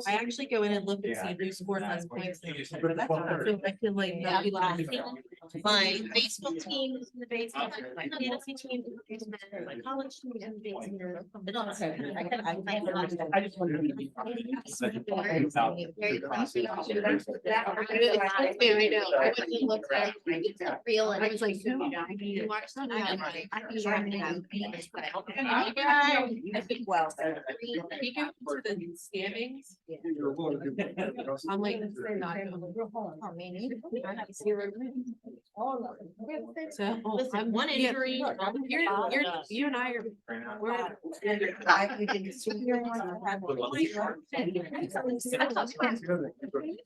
I actually go in and look and see who scored less points. I feel like that'd be like my baseball team is in the basement, my fantasy team is in the basement, my college team is in the basement. But also, I just wanted to be. I know. I went and looked at it's not real, and I was like, you watch something. I think well. If you go to the standings, I'm like, so I'm one injury. You and I are.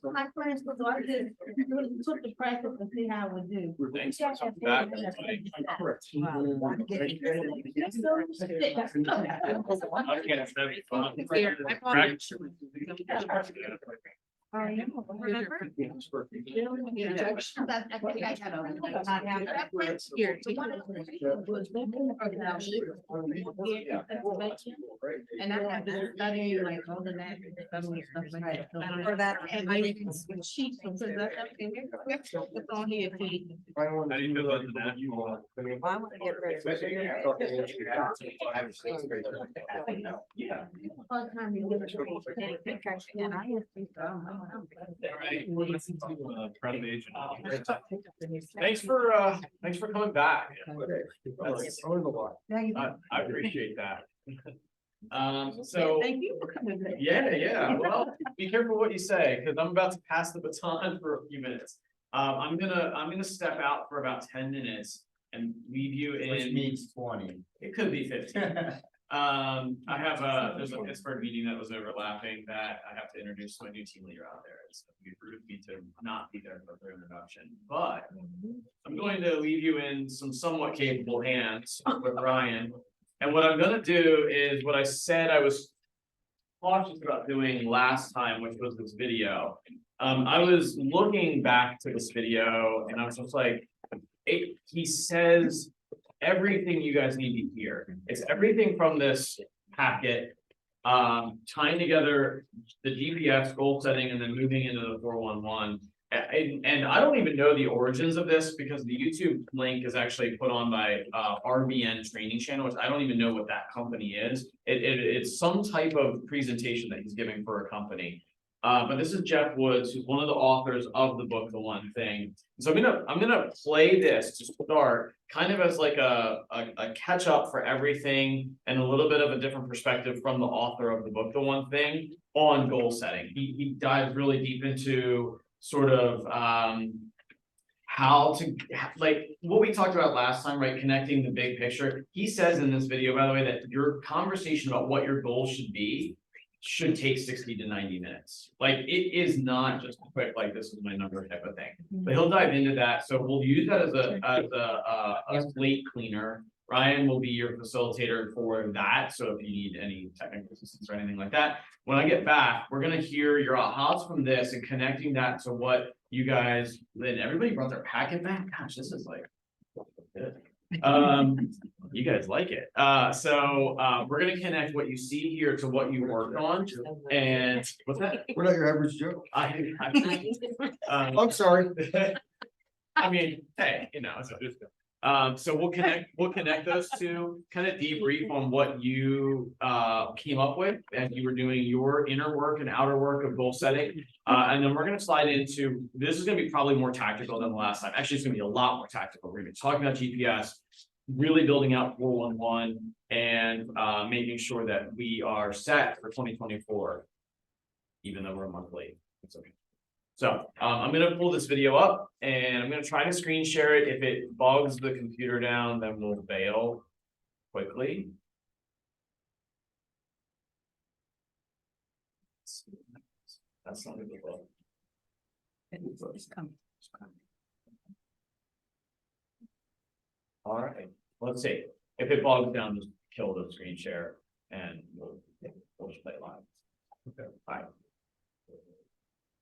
My friends was like, took the price up and see how we do. Thanks for coming back. Here, and I have to study like all the that stuff like that. for that, and I can cheat because that's all he had. How do you feel about the national? I want to get rid of Yeah. All the time you get it. And I used to Thanks for coming back. I appreciate that. So Thank you for coming. yeah, well, be careful what you say, because I'm about to pass the baton for a few minutes. I'm gonna step out for about 10 minutes and leave you in. Which means 20. It could be 15. There's a Pittsburgh meeting that was overlapping that I have to introduce my new team leader out there. It's rude of me to not be there for their introduction, but I'm going to leave you in some somewhat capable hands with Ryan. And what I'm gonna do is what I said I was cautious about doing last time, which was this video. I was looking back to this video and I was just like, he says everything you guys need to hear. It's everything from this packet, tying together the GPS goal setting and then moving into the 411. And I don't even know the origins of this because the YouTube link is actually put on by RBN Training Channel, which I don't even know what that company is. It's some type of presentation that he's giving for a company. But this is Jeff Woods, who's one of the authors of the book, The One Thing. So I'm gonna play this to start, kind of as like a catch up for everything and a little bit of a different perspective from the author of the book, The One Thing, on goal setting. He dives really deep into sort of how to, like what we talked about last time, right? Connecting the big picture. He says in this video, by the way, that your conversation about what your goal should be should take 60 to 90 minutes. Like it is not just a quick, like this is my number type of thing, but he'll dive into that. So we'll use that as a slate cleaner. Ryan will be your facilitator for that. So if you need any technical assistance or anything like that, when I get back, we're gonna hear your ahas from this and connecting that to what you guys, then everybody brought their packet back. Gosh, this is like good. You guys like it. So we're gonna connect what you see here to what you worked on. And what's that? We're not your average Joe. I'm sorry. I mean, hey, you know, so we'll connect those two, kind of debrief on what you came up with as you were doing your inner work and outer work of goal setting. And then we're going to slide into, this is going to be probably more tactical than the last time. Actually, it's going to be a lot more tactical. We're going to be talking about GPS, really building out 411 and making sure that we are set for 2024, even though we're a month late. It's okay. So I'm going to pull this video up and I'm going to try to screen share it. If it bogs the computer down, then we'll bail quickly. That's not a good look. All right, let's see. If it bogs down, just kill the screen share and we'll just play live. Okay. All right.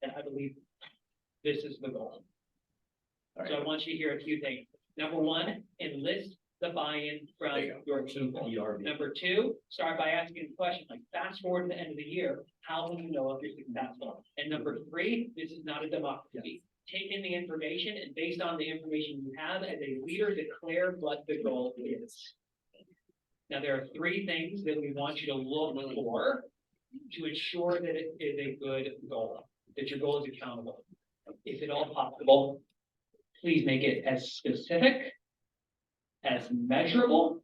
And I believe this is the goal. So I want you to hear a few things. Number one, enlist the buy-in from There you go. your people. Number two, start by asking a question like, fast forward to the end of the year, how will you know if you're successful? And number three, this is not a democracy. Take in the information and based on the information you have as a leader, declare what the goal is. Now, there are three things that we want you to look for to ensure that it is a good goal, that your goal is accountable. If at all possible, please make it as specific, as measurable,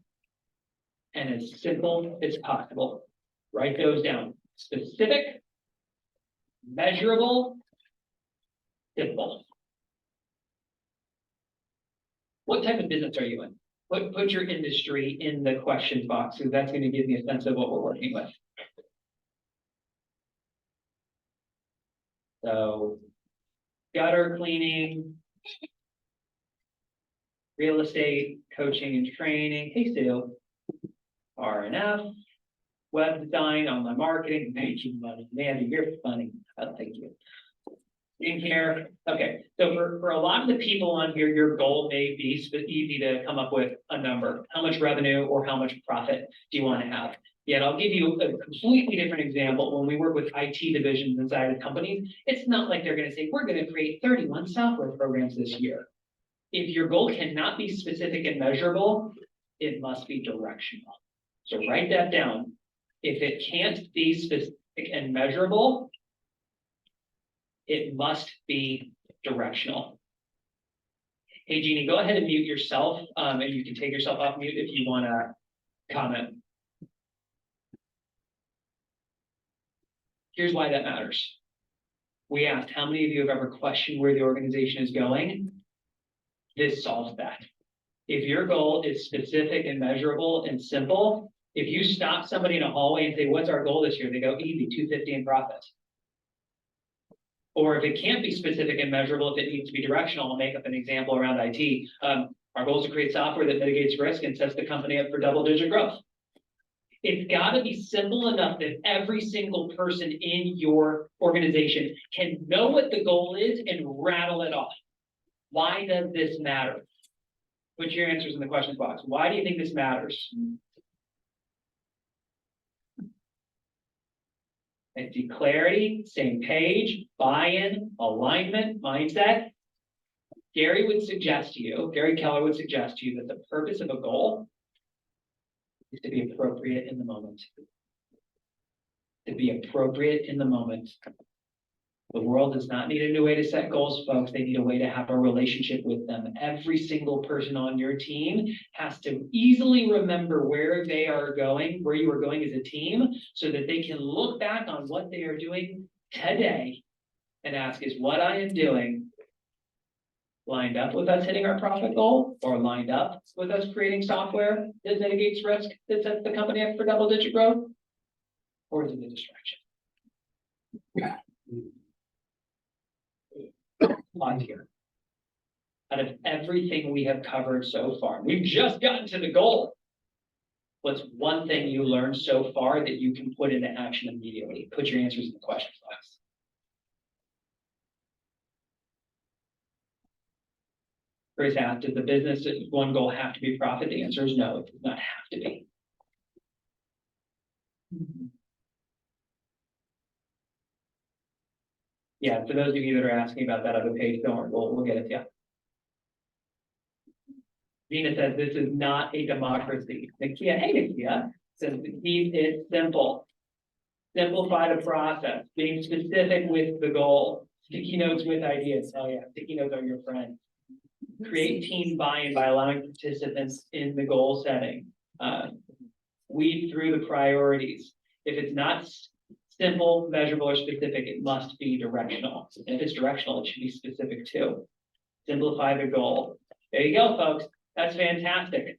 and as simple as possible. Write those down. Specific, measurable, simple. What type of business are you in? Put your industry in the questions box, because that's going to give you a sense of what we're working with. So, gutter cleaning, real estate, coaching and training. Hey, Sue. R&F, web design, online marketing, making money. Man, you're funny. Thank you. Skincare. Okay, so for a lot of the people on here, your goal may be easy to come up with a number. How much revenue or how much profit do you want to have? Yet I'll give you a completely different example. When we work with IT divisions inside of companies, it's not like they're going to say, we're going to create 31 software programs this year. If your goal cannot be specific and measurable, it must be directional. So write that down. If it can't be specific and measurable, it must be directional. Hey, Jeannie, go ahead and mute yourself, and you can take yourself off mute if you want to comment. Here's why that matters. We asked, how many of you have ever questioned where the organization is going? This solves that. If your goal is specific and measurable and simple, if you stop somebody in a hallway and say, what's our goal this year? They go, easy, 250 in profit. Or if it can't be specific and measurable, if it needs to be directional, I'll make up an example around IT. Our goal is to create software that mitigates risk and sets the company up for double-digit growth. It's got to be simple enough that every single person in your organization can know what the goal is and rattle it off. Why does this matter? Put your answers in the questions box. Why do you think this matters? I see clarity, same page, buy-in, alignment, mindset. Gary Keller would suggest to you that the purpose of a goal is to be appropriate in the moment. To be appropriate in the moment. The world does not need a new way to set goals, folks. They need a way to have a relationship with them. Every single person on your team has to easily remember where they are going, where you are going as a team, so that they can look back on what they are doing today and ask, is what I am doing lined up with us hitting our profit goal, or lined up with us creating software that mitigates risk, that sets the company up for double-digit growth, or is it a distraction? On here. Out of everything we have covered so far, we've just gotten to the goal. What's one thing you learned so far that you can put into action immediately? Put your answers in the question box. Chris asked, does the business one goal have to be profit? The answer is no, it does not have to be. Yeah, for those of you that are asking about that other page, don't worry, we'll get it to you. Dina says this is not a democracy. Nakia, hey Nakia, says keep it simple. Simplify the process, being specific with the goal. Sticky notes with ideas. Oh yeah, sticky notes are your friend. Create team buy-in by allowing participants in the goal setting. Weed through the priorities. If it's not simple, measurable, or specific, it must be directional. And if it's directional, it should be specific too. Simplify the goal. There you go, folks. That's fantastic.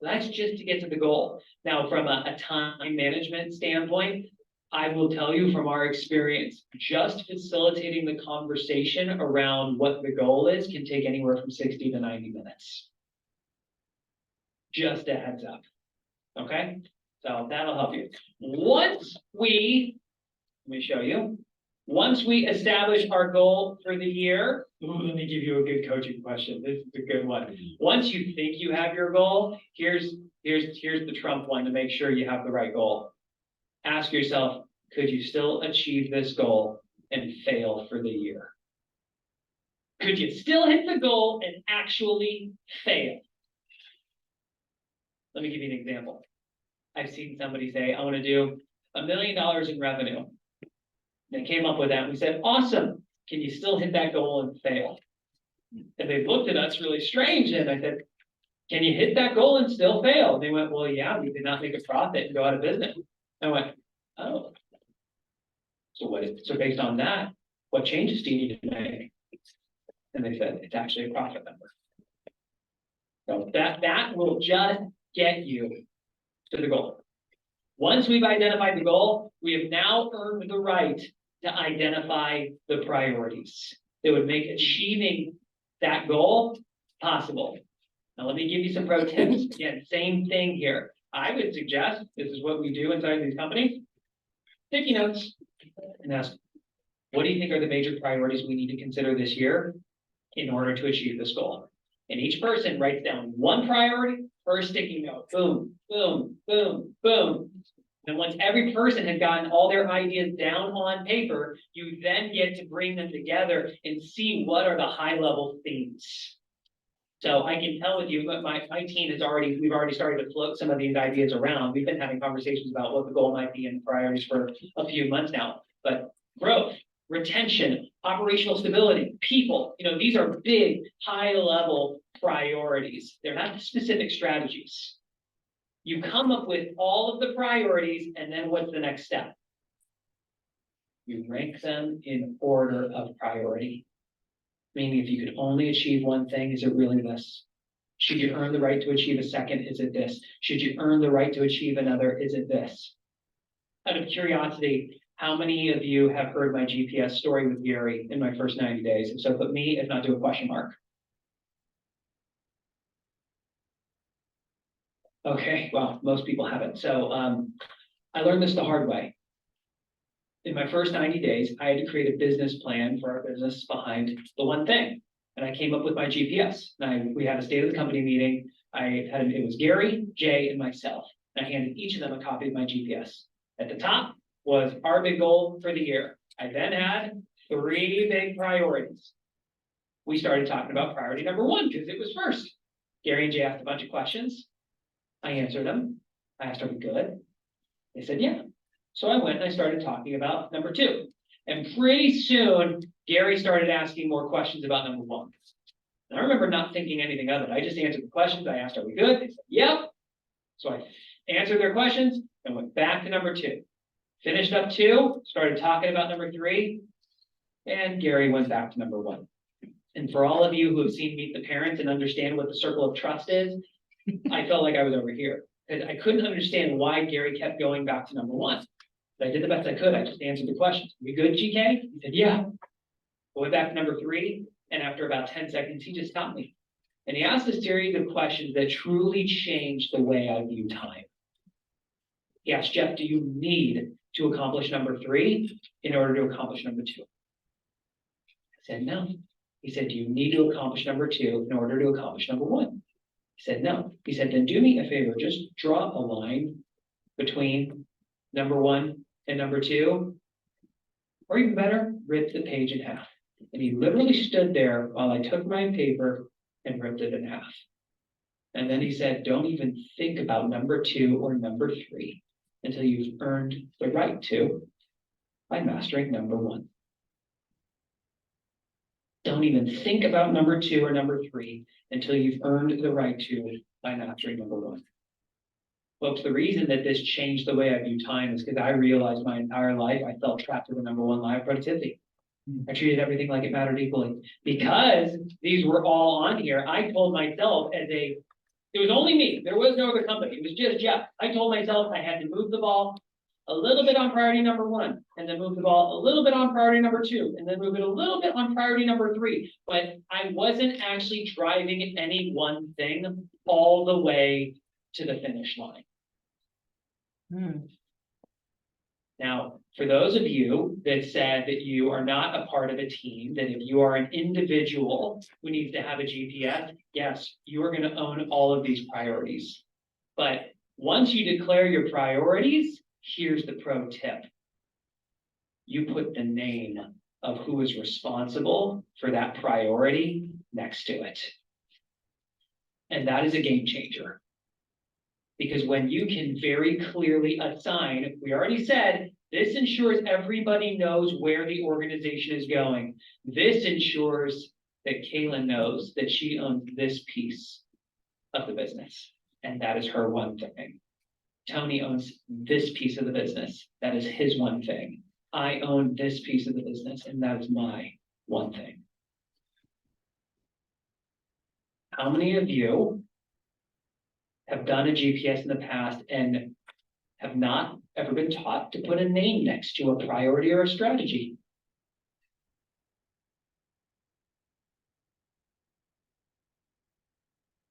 That's just to get to the goal. Now, from a time management standpoint, I will tell you from our experience, just facilitating the conversation around what the goal is can take anywhere from 60 to 90 minutes. Just a heads up. Okay? So that'll help you. Let me show you. Once we establish our goal for the year, Ooh, let me give you a good coaching question. This is a good one. Once you think you have your goal, here's the Trump one to make sure you have the right goal. Ask yourself, could you still achieve this goal and fail for the year? Could you still hit the goal and actually fail? Let me give you an example. I've seen somebody say, I want to do $1 million in revenue. They came up with that and we said, awesome. Can you still hit that goal and fail? And they looked at us really strange. And I said, can you hit that goal and still fail? And they went, well, yeah, we did not make a profit and go out of business. I went, oh. So based on that, what changes do you need to make? And they said, it's actually a profit number. So that will just get you to the goal. Once we've identified the goal, we have now earned the right to identify the priorities that would make achieving that goal possible. Now, let me give you some pro tips. Again, same thing here. I would suggest, this is what we do inside these companies, sticky notes and ask, what do you think are the major priorities we need to consider this year in order to achieve this goal? And each person writes down one priority or a sticky note. Boom, boom, boom, boom. And once every person had gotten all their ideas down on paper, you then get to bring them together and see what are the high-level themes. So I can tell with you, but my team we've already started to float some of these ideas around. We've been having conversations about what the goal might be and the priorities for a few months now. But growth, retention, operational stability, people, these are big, high-level priorities. They're not specific strategies. You come up with all of the priorities, and then what's the next step? You rank them in order of priority. Meaning if you could only achieve one thing, is it really this? Should you earn the right to achieve a second? Is it this? Should you earn the right to achieve another? Is it this? Out of curiosity, how many of you have heard my GPS story with Gary in my first 90 days? If so, put me, if not, do a question mark. Okay, well, most people haven't. So I learned this the hard way. In my first 90 days, I had to create a business plan for our business behind the one thing. And I came up with my GPS. We had a state of the company meeting. It was Gary, Jay, and myself. And I handed each of them a copy of my GPS. At the top was our big goal for the year. I then had 3 big priorities. We started talking about priority number 1 because it was first. Gary and Jay asked a bunch of questions. I answered them. I asked, are we good? They said, yeah. So I went and I started talking about number 2. And pretty soon, Gary started asking more questions about number 1. And I remember not thinking anything of it. I just answered the questions. I asked, are we good? They said, yep. So I answered their questions and went back to number 2. Finished up 2, started talking about number 3, and Gary went back to number 1. And for all of you who have seen Meet the Parents and understand what the circle of trust is, I felt like I was over here. Because I couldn't understand why Gary kept going back to number 1. But I did the best I could. I just answered the questions. You good, GK? He said, yeah. I went back to number 3, and after about 10 seconds, he just stopped me. And he asked a series of questions that truly changed the way I view time. He asked, Jeff, do you need to accomplish number 3 in order to accomplish number 2? I said, no. He said, do you need to accomplish number 2 in order to accomplish number 1? He said, no. He said, then do me a favor, just draw a line between number 1 and number 2, or even better, rip the page in half. And he literally stood there while I took my paper and ripped it in half. And then he said, don't even think about number 2 or number 3 until you've earned the right to by mastering number 1. Don't even think about number 2 or number 3 until you've earned the right to by mastering number 1. Folks, the reason that this changed the way I view time is because I realized my entire life I felt trapped in the number 1 lie of productivity. I treated everything like it mattered equally. Because these were all on here, I told myself it was only me. There was no other company. It was just Jeff. I told myself I had to move the ball a little bit on priority number 1, and then move the ball a little bit on priority number 2, and then move it a little bit on priority number 3. But I wasn't actually driving any one thing all the way to the finish line. Now, For those of you that said that you are not a part of a team, that if you are an individual who needs to have a GPS, yes, you are going to own all of these priorities. But once you declare your priorities, here's the pro tip. You put the name of who is responsible for that priority next to it. And that is a game changer. Because when you can very clearly assign, we already said, this ensures everybody knows where the organization is going. This ensures that Kaylin knows that she owns this piece of the business. And that is her one thing. Tony owns this piece of the business. That is his one thing. I own this piece of the business, and that is my one thing. How many of you have done a GPS in the past and have not ever been taught to put a name next to a priority or a strategy?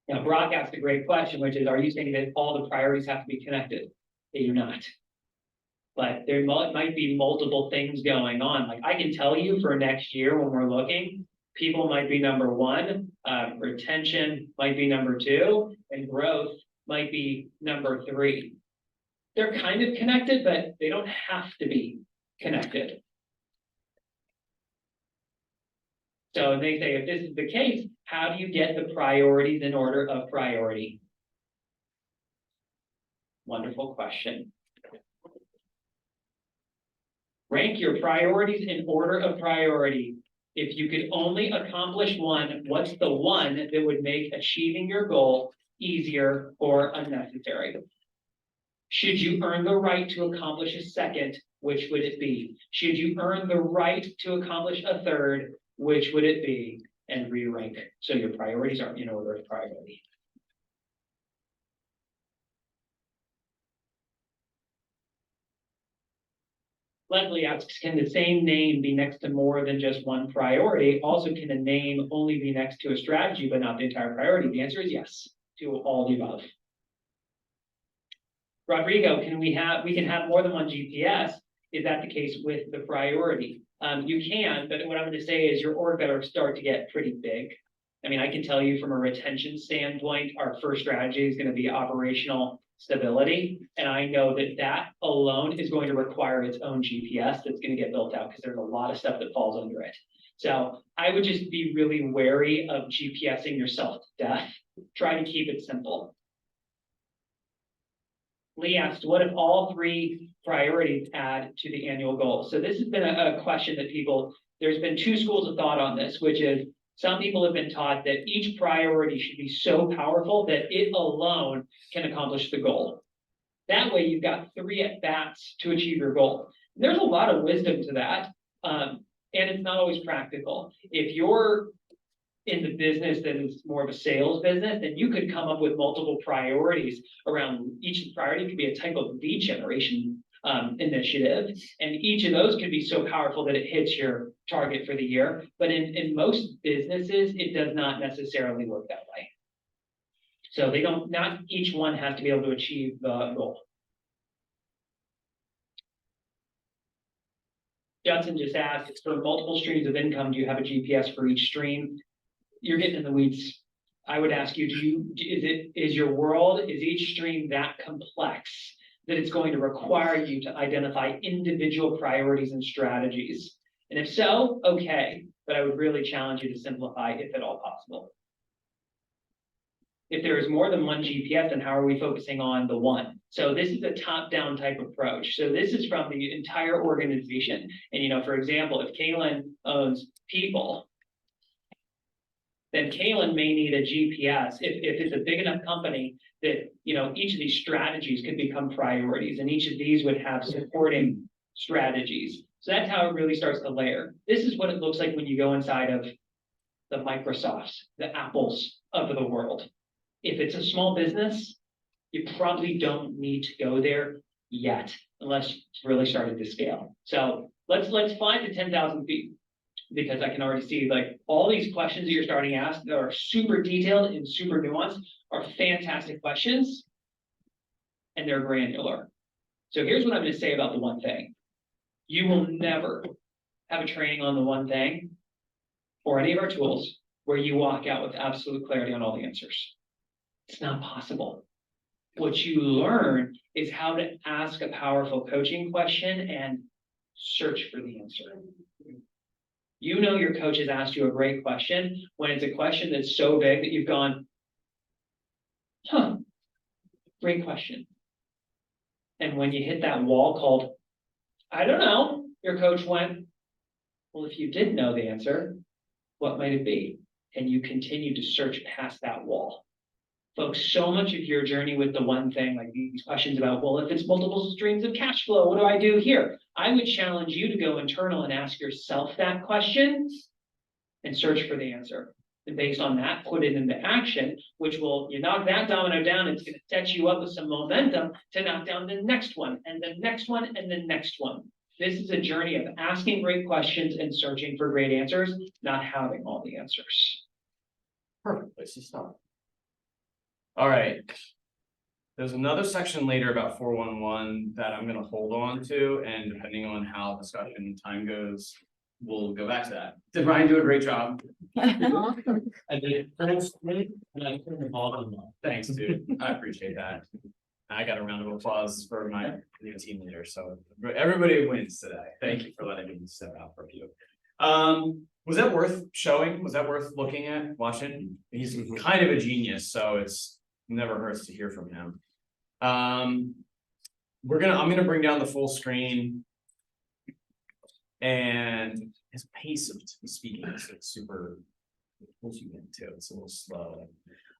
Now, Brock asked a great question, which is, are you saying that all the priorities have to be connected? They do not. But there might be multiple things going on. Like I can tell you for next year when we're looking, people might be number one, retention might be number two, and growth might be number three. They're kind of connected, but they don't have to be connected. So they say, if this is the case, how do you get the priorities in order of priority? Wonderful question. Rank your priorities in order of priority. If you could only accomplish one, what's the one that would make achieving your goal easier or unnecessary? Should you earn the right to accomplish a second, which would it be? Should you earn the right to accomplish a third, which would it be? And re-rank so your priorities are in order of priority. Leslie asks, can the same name be next to more than just one priority? Also, can a name only be next to a strategy, but not the entire priority? The answer is yes, to all the above. Rodrigo, we can have more than one GPS. Is that the case with the priority? You can, but what I'm going to say is your org better start to get pretty big. I mean, I can tell you from a retention standpoint, our first strategy is going to be operational stability. And I know that that alone is going to require its own GPS that's going to get built out because there's a lot of stuff that falls under it. So I would just be really wary of GPSing yourself to death. Try to keep it simple. Lee asked, what if all three priorities add to the annual goal? So this has been a question that there's been two schools of thought on this, which is some people have been taught that each priority should be so powerful that it alone can accomplish the goal. That way you've got 3 at-bats to achieve your goal. There's a lot of wisdom to that, and it's not always practical. If you're in the business that is more of a sales business, then you could come up with multiple priorities around each priority. Could be a type of lead generation initiative, and each of those can be so powerful that it hits your target for the year. But in most businesses, it does not necessarily work that way. So not each one has to be able to achieve the goal. Johnson just asked, for multiple streams of income, do you have a GPS for each stream? You're getting in the weeds. I would ask you, is each stream that complex that it's going to require you to identify individual priorities and strategies? And if so, okay, but I would really challenge you to simplify if at all possible. If there is more than one GPS, then how are we focusing on the one? So this is a top-down type approach. So this is from the entire organization. And, for example, if Kaylin owns people, then Kaylin may need a GPS if it's a big enough company that, each of these strategies could become priorities, and each of these would have supporting strategies. So that's how it really starts to layer. This is what it looks like when you go inside of the Microsofts, the Apples of the world. If it's a small business, you probably don't need to go there yet, unless it's really started to scale. So let's fly to 10,000 feet. Because I can already see all these questions that you're starting to ask that are super detailed and super nuanced are fantastic questions, and they're granular. So here's what I'm going to say about the one thing. You will never have a training on the one thing or any of our tools where you walk out with absolute clarity on all the answers. It's not possible. What you learn is how to ask a powerful coaching question and search for the answer. You know your coach has asked you a great question when it's a question that's so big that you've gone, huh, great question. And when you hit that wall called, I don't know, your coach went, well, if you did know the answer, what might it be? And you continue to search past that wall. Folks, so much of your journey with the one thing, like these questions about, well, if it's multiple streams of cash flow, what do I do here? I would challenge you to go internal and ask yourself that question and search for the answer. And based on that, put it into action, which will, you knock that domino down, it's going to set you up with some momentum to knock down the next one and the next one and the next one. This is a journey of asking great questions and searching for great answers, not having all the answers. Perfect place to start. All right. There's another section later about 411 that I'm gonna hold on to, and depending on how discussion time goes, we'll go back to that. Did Ryan do a great job? I did first and I couldn't involve them. Thanks, dude. I appreciate that. I got a round of applause for my new team leader, so everybody wins today. Thank you for letting me step out for you. Was that worth showing? Was that worth looking at, watching? He's kind of a genius, so it's never hurts to hear from him. I'm gonna bring down the full screen. And his pace of speaking is super, pulls you into, it's a little slow.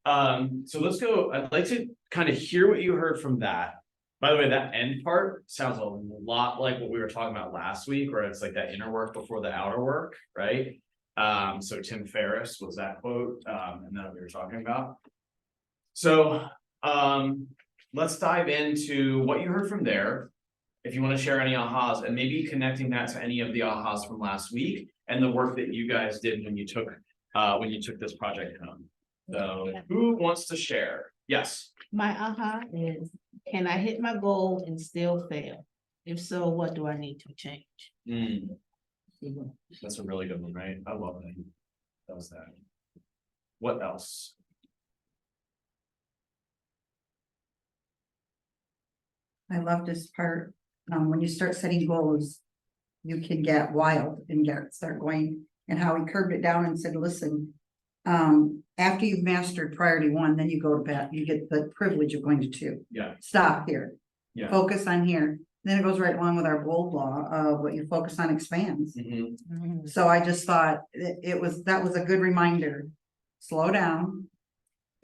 So let's go, I'd like to kind of hear what you heard from that. By the way, that end part sounds a lot like what we were talking about last week, where it's like that inner work before the outer work, right? So Tim Ferriss was that quote, and that we were talking about. So let's dive into what you heard from there. If you want to share any ahas, and maybe connecting that to any of the ahas from last week and the work that you guys did when you took this project home. So who wants to share? Yes. My aha is, can I hit my goal and still fail? If so, what do I need to change? That's a really good one, right? I love that. That was that. What else? I love this part, when you start setting goals, you can get wild and start going, and how he curved it down and said, listen. After you've mastered priority 1, then you go to bed, you get the privilege of going to 2. Yeah. Stop here. Yeah. Focus on here. Then it goes right along with our bold law of what you focus on expands. So I just thought that was a good reminder. Slow down.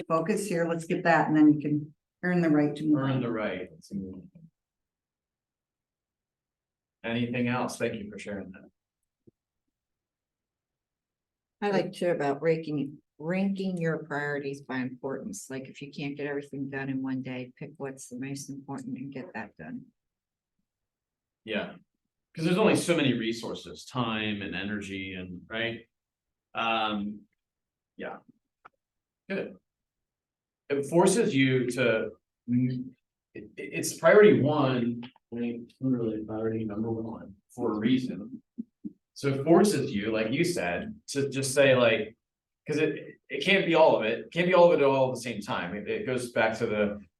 Focus here, let's get that, and then you can earn the right to move on. Earn the right to move. Anything else? Thank you for sharing that. I like to about ranking your priorities by importance. Like if you can't get everything done in one day, pick what's the most important and get that done. Yeah, because there's only so many resources, time and energy, and right. Yeah. Good. It forces you to. It's priority 1. I mean, literally priority number 1 for a reason. So it forces you, like you said, to just say like, because it can't be all of it. It can't be all of it all at the same time. It goes back to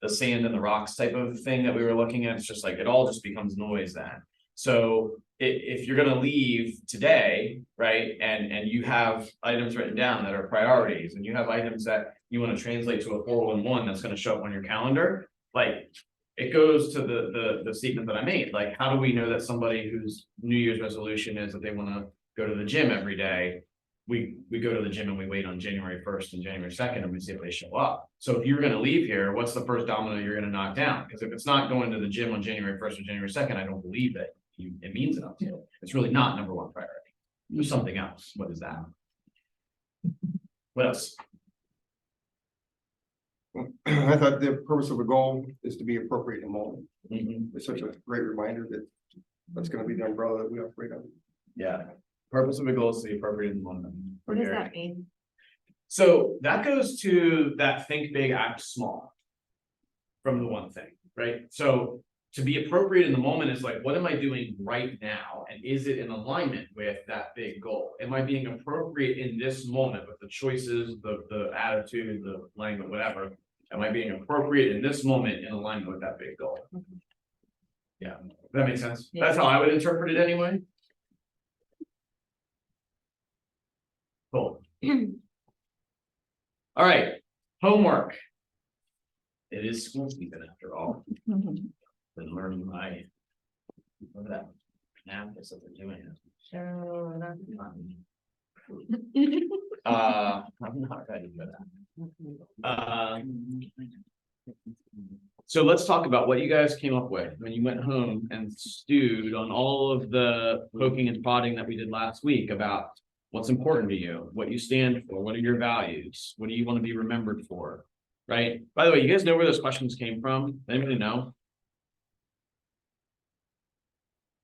the sand and the rocks type of thing that we were looking at. It's just like it all just becomes noise then. So if you're gonna leave today, right, and you have items written down that are priorities, and you have items that you want to translate to a 411 that's gonna show up on your calendar, like it goes to the statement that I made. Like, how do we know that somebody whose New Year's resolution is that they want to go to the gym every day? We go to the gym and we wait on January 1st and January 2nd and we see if they show up. So if you're going to leave here, what's the first domino you're going to knock down? Because if it's not going to the gym on January 1st or January 2nd, I don't believe that it means enough to you. It's really not number 1 priority. There's something else. What is that? What else? I thought the purpose of a goal is to be appropriate in the moment. Mm-hmm. It's such a great reminder that that's going to be the umbrella that we operate on. Yeah. Purpose of a goal is to be appropriate in the moment. What does that mean? So that goes to that think big, act small from the one thing, right? So to be appropriate in the moment is like, what am I doing right now? And is it in alignment with that big goal? Am I being appropriate in this moment with the choices, the attitude, the language, whatever? Am I being appropriate in this moment in alignment with that big goal? Yeah, that makes sense. That's how I would interpret it anyway. Cool. All right, homework. It is school season after all. Been learning my. What is that? Now, that's what they're doing. I'm not ready for that. So let's talk about what you guys came up with when you went home and stewed on all of the poking and prodding that we did last week about what's important to you, what you stand for, what are your values, what do you want to be remembered for, right? By the way, you guys know where those questions came from? Anybody know?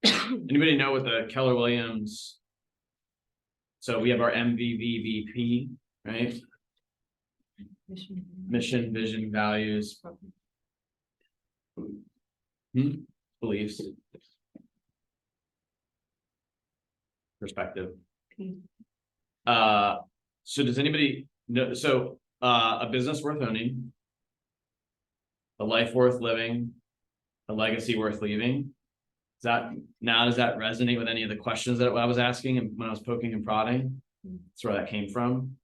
Anybody know what the Keller Williams? So we have our MVVVP, right? Mission, vision, values. Beliefs. Perspective. So does anybody know? So a business worth owning, a life worth living, a legacy worth leaving. Does that resonate with any of the questions that I was asking and when I was poking and prodding? That's where that came from.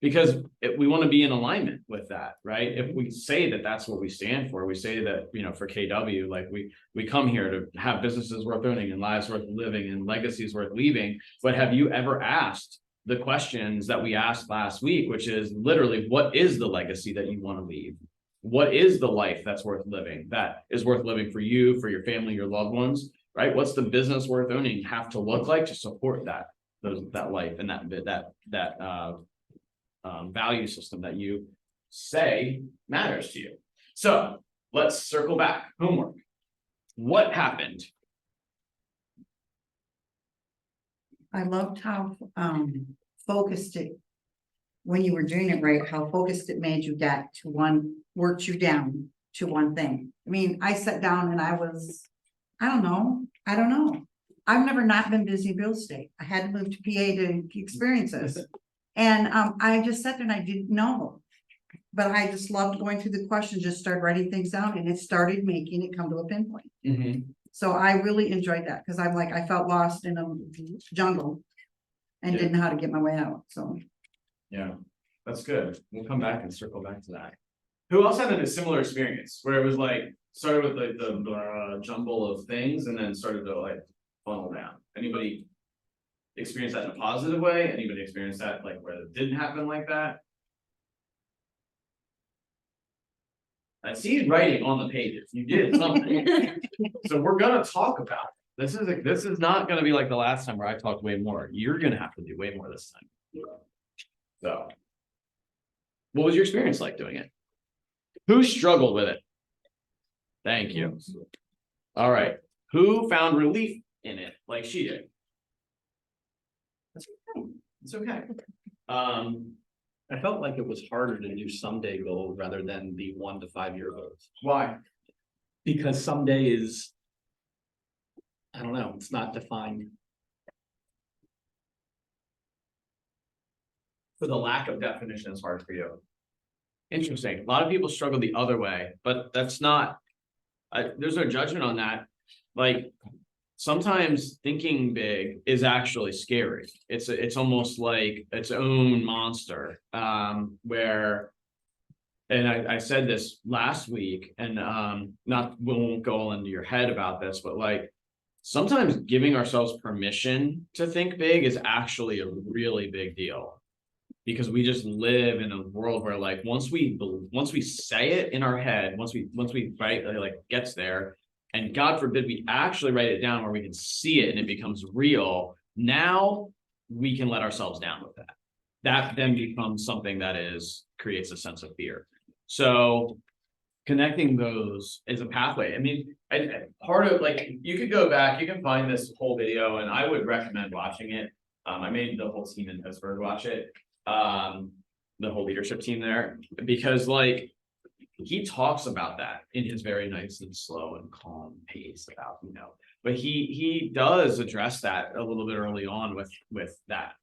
Because we want to be in alignment with that, right? If we say that that's what we stand for, we say that, you know, for KW, like we come here to have businesses worth owning and lives worth living and legacies worth leaving. But have you ever asked the questions that we asked last week, which is literally, what is the legacy that you want to leave? What is the life that's worth living, that is worth living for you, for your family, your loved ones, right? What's the business worth owning have to look like to support that life and that value system that you say matters to you. So let's circle back. Homework. What happened? I loved how focused it, when you were doing it right, how focused it made you get to worked you down to one thing. I mean, I sat down and I don't know. I've never not been busy in real estate. I had to move to PA to experience this. And I just sat there and I didn't know. But I just loved going through the questions, just started writing things down and it started making it come to a pinpoint. So I really enjoyed that because I'm like, I felt lost in a jungle and didn't know how to get my way out. So. Yeah, that's good. We'll come back and circle back to that. Who else had a similar experience where it was like, started with like the jumble of things and then started to like funnel down? Anybody experience that in a positive way? Anybody experience that like where it didn't happen like that? I see you writing on the pages. You did something. So we're gonna talk about it. This is not gonna be like the last time where I talked way more. You're gonna have to do way more this time. So what was your experience like doing it? Who struggled with it? Thank you. All right. Who found relief in it like she did? It's okay. I felt like it was harder to do someday goals rather than the 1 to 5 year goals. Why? Because someday is, I don't know, it's not defined. So the lack of definition is hard for you. Interesting. A lot of people struggle the other way, but that's not, there's no judgment on that. Like sometimes thinking big is actually scary. It's almost like its own monster, where, and I said this last week and, we won't go all into your head about this, but like, sometimes giving ourselves permission to think big is actually a really big deal. Because we just live in a world where like, once we say it in our head, once we write, like gets there, and God forbid we actually write it down where we can see it and it becomes real, now we can let ourselves down with that. That then becomes something that creates a sense of fear. So connecting those is a pathway. I mean, part of like, you could go back, you can find this whole video and I would recommend watching it. I made the whole team in Pittsburgh watch it. The whole leadership team there, because like he talks about that in his very nice and slow and calm pace about, but he does address that a little bit early on with that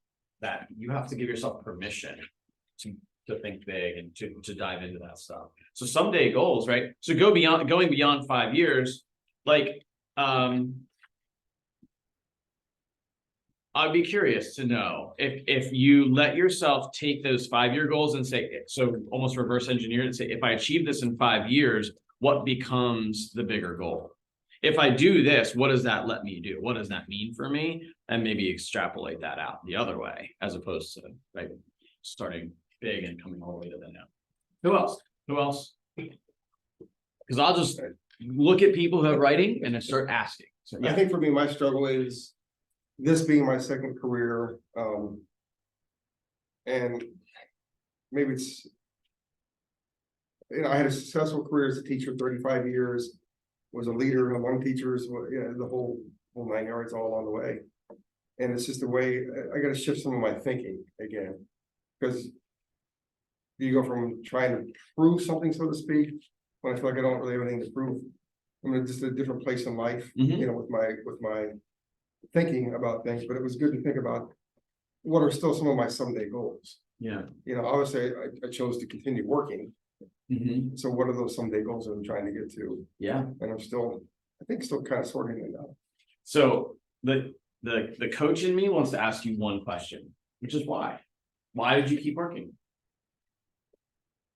you have to give yourself permission to think big and to dive into that stuff. So someday goals, right? So going beyond 5 years, like, I'd be curious to know if you let yourself take those 5-year goals and say, so almost reverse engineer and say, if I achieve this in 5 years, what becomes the bigger goal? If I do this, what does that let me do? What does that mean for me? And maybe extrapolate that out the other way, as opposed to like starting big and coming all the way to the now. Who else? Because I'll just look at people who have writing and then start asking. So, I think for me, my struggle is this being my second career, and maybe it's, I had a successful career as a teacher, 35 years, was a leader among teachers, the whole 9 yards all along the way. And it's just the way, I gotta shift some of my thinking again, because you go from trying to prove something, so to speak, when I feel like I don't really have anything to prove. I'm in just a different place in life, with my thinking about things, but it was good to think about what are still some of my someday goals. Yeah. Obviously I chose to continue working. Mm-hmm. So what are those someday goals that I'm trying to get to? Yeah. And I'm still kind of sorting it out. So the coach in me wants to ask you one question, which is why? Why did you keep working?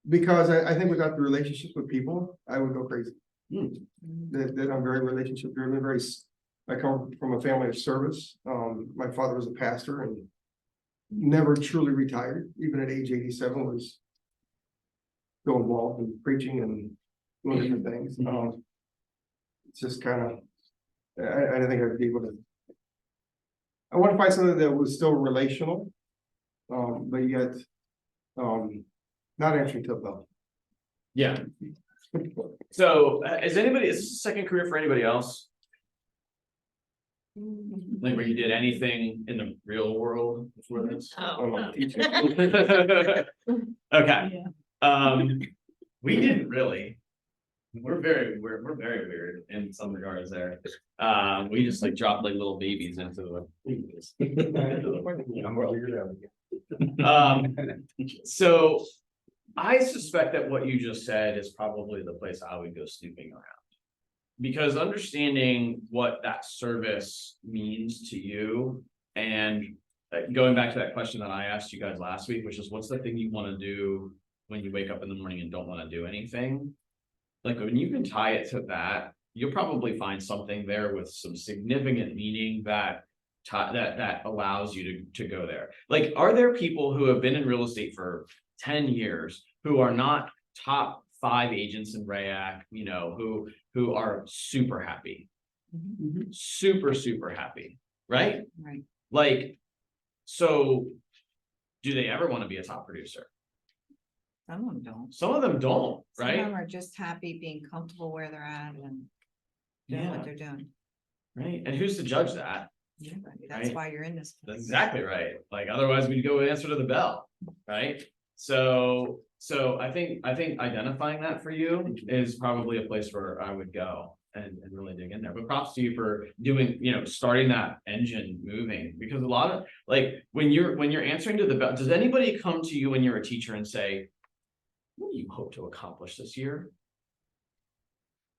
Because I think without the relationships with people, I would go crazy. That I'm very relationship driven, I come from a family of service. My father was a pastor and never truly retired, even at age 87 was still involved in preaching and doing different things. It's just kind of, I don't think I'd be able to. I want to find something that was still relational, but yet not answering to the bell. Yeah. So is this a second career for anybody else? Like where you did anything in the real world before this? Okay. We didn't really. We're very weird in some regards there. We just like dropped like little babies into so I suspect that what you just said is probably the place I would go snooping around. Because understanding what that service means to you, and going back to that question that I asked you guys last week, which is what's the thing you want to do when you wake up in the morning and don't want to do anything? Like when you can tie it to that, you'll probably find something there with some significant meaning that allows you to go there. Like, are there people who have been in real estate for 10 years who are not top 5 agents in REAC, who are super happy, super happy, right? Right. Like, so do they ever want to be a top producer? Some of them don't. Some of them don't, Some of them right? are just happy being comfortable where they're at and doing what they're doing. Right. And who's to judge that? Yeah, that's Right. why you're in this. That's exactly right. Like otherwise we'd go answer to the bell, right? So I think identifying that for you is probably a place where I would go and really dig in there. But props to you for doing, starting that engine moving, because a lot of like when you're answering to the bell, does anybody come to you when you're a teacher and say, what do you hope to accomplish this year?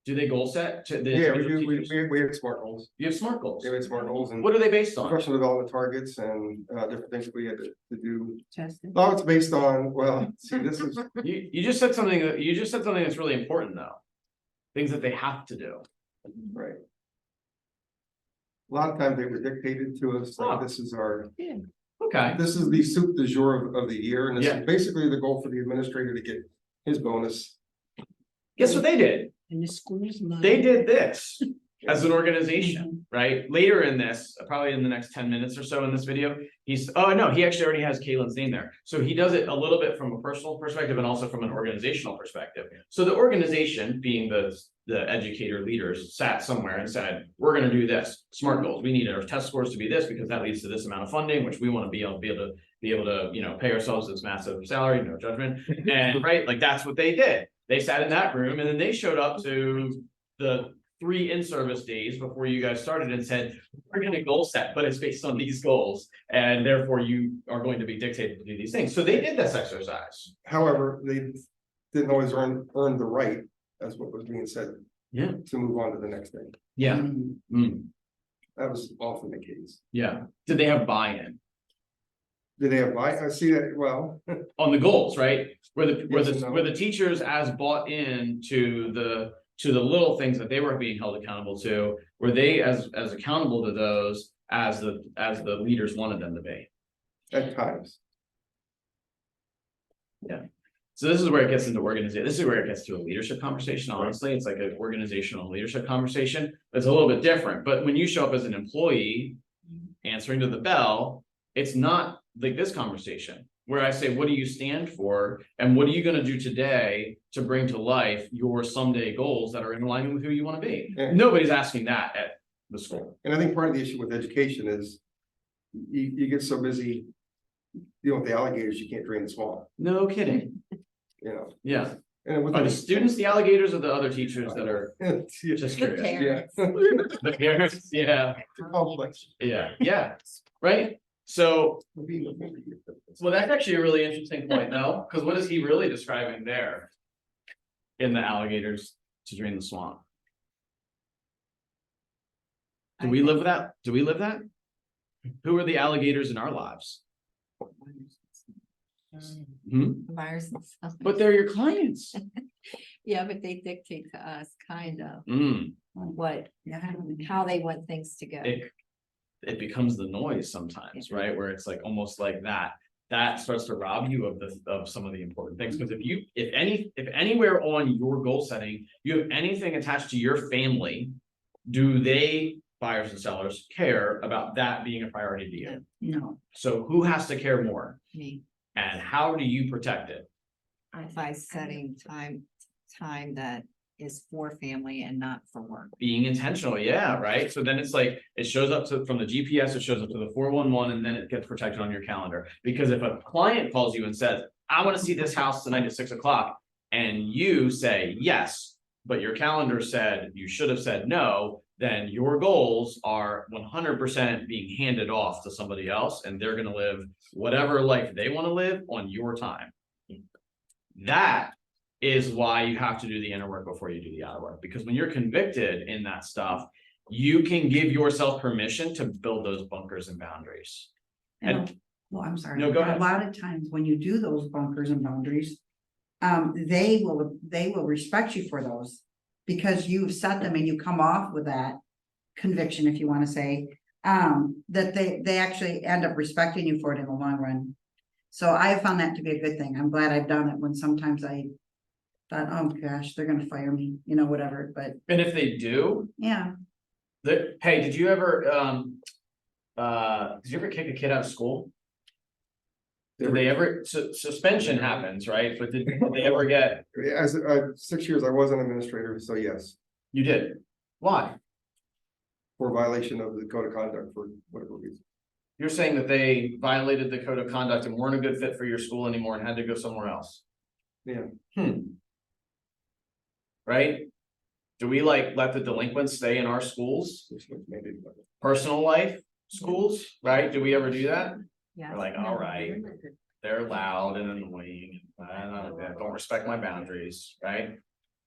Do they goal set? Yeah, we do. We have SMART goals. You have SMART goals. Yeah, we have SMART goals and What are they based on? professional development targets and different things we had to do. Testing. No, it's based on, well, see, this is, You just said something that's really important though. Things that they have to do. right. A lot of times they were dictated to us, like Oh. this is our, Okay. this is the soup du jour of the year. And this Yeah. is basically the goal for the administrator to get his bonus. Guess what they did? And the schools. They did this as an organization, right? Later in this, probably in the next 10 minutes or so in this video, he actually already has Kaylin's name there. So he does it a little bit from a personal perspective and also from an organizational perspective. So the organization, being the educator leaders, sat somewhere and said, we're going to do this. SMART goals. We need our test scores to be this because that leads to this amount of funding, which we want to be able to pay ourselves this massive salary, no judgment. And right, like that's what they did. they sat in that room and then they showed up to the 3 in-service days before you guys started and said, we're gonna goal set, but it's based on these goals. And therefore you are going to be dictated to do these things. So they did this exercise. However, they didn't always earn the right, as what was being said. Yeah. To move on to the next thing. Yeah. Mm. Mm, That was often the case. yeah. Did they have buy-in Did they have, I see that, well, on the goals, right? Yes and no. Where the teachers as bought in to the little things that they were being held accountable to, were they as accountable to those as the leaders wanted them to be? at times. So this is where it gets into organization. This is where it gets to a leadership conversation. Honestly, it's like an organizational leadership conversation. It's a little bit different, but when you show up as an employee answering to the bell, it's not like this conversation where I say, what do you stand for? And what are you going to do today to bring to life your someday goals that are in alignment with who you want to be? Yeah. Nobody's asking that at the school. And I think part of the issue with education is you get so busy dealing with the alligators, you can't drain the swamp, No kidding. you know? Yeah. And with Are the students the alligators or the other teachers that are Yeah. just The curious? parents. The parents, yeah, Complex. yeah, right? So, well, that's actually a really interesting point though, because what is he really describing there? In the alligators to drain the swamp? Do we live that? Do we live that? Who are the alligators in our lives? Hmm? Myers and stuff. But they're your clients. Yeah, but they dictate to us kind of Mm, what, Yeah. how they want things to go. it becomes the noise sometimes, right? Where it's like almost like that starts to rob you of some of the important things. Because if anywhere on your goal setting, you have anything attached to your family, do they, buyers and sellers, care about that being a priority to you? No, So who has to care more? Me, And how do you protect it? by setting time that is for family and not for work. Being intentional, yeah, right? So then it's like, it shows up from the GPS, it shows up to the 411, and then it gets protected on your calendar. Because if a client calls you and says, I want to see this house tonight at 6 o'clock, and you say yes, but your calendar said you should have said no, then your goals are 100% being handed off to somebody else, and they're gonna live whatever life they want to live on your time. That is why you have to do the inner work before you do the outer work, because when you're convicted in that stuff, you can give yourself permission to build those bunkers and boundaries. And well, I'm sorry. No, go A ahead. lot of times when you do those bunkers and boundaries, they will respect you for those. Because you've set them and you come off with that conviction, if you want to say, that they actually end up respecting you for it in the long run. So I have found that to be a good thing. I'm glad I've done it when sometimes I thought, oh gosh, they're gonna fire me, you know, whatever, but and if they do, yeah. hey, did you ever kick a kid out of school? Did they ever, suspension happens, right? But did they ever get, As 6 years, I was an administrator, so yes, you did? Why? for violation of the code of conduct for whatever reason. You're saying that they violated the code of conduct and weren't a good fit for your school anymore and had to go somewhere else? Yeah. Right? Do we like let the delinquents stay in our schools, Maybe. personal life, schools, right? Do we ever do that? Yeah. We're like, all right, they're loud and annoying, they don't respect my boundaries, right?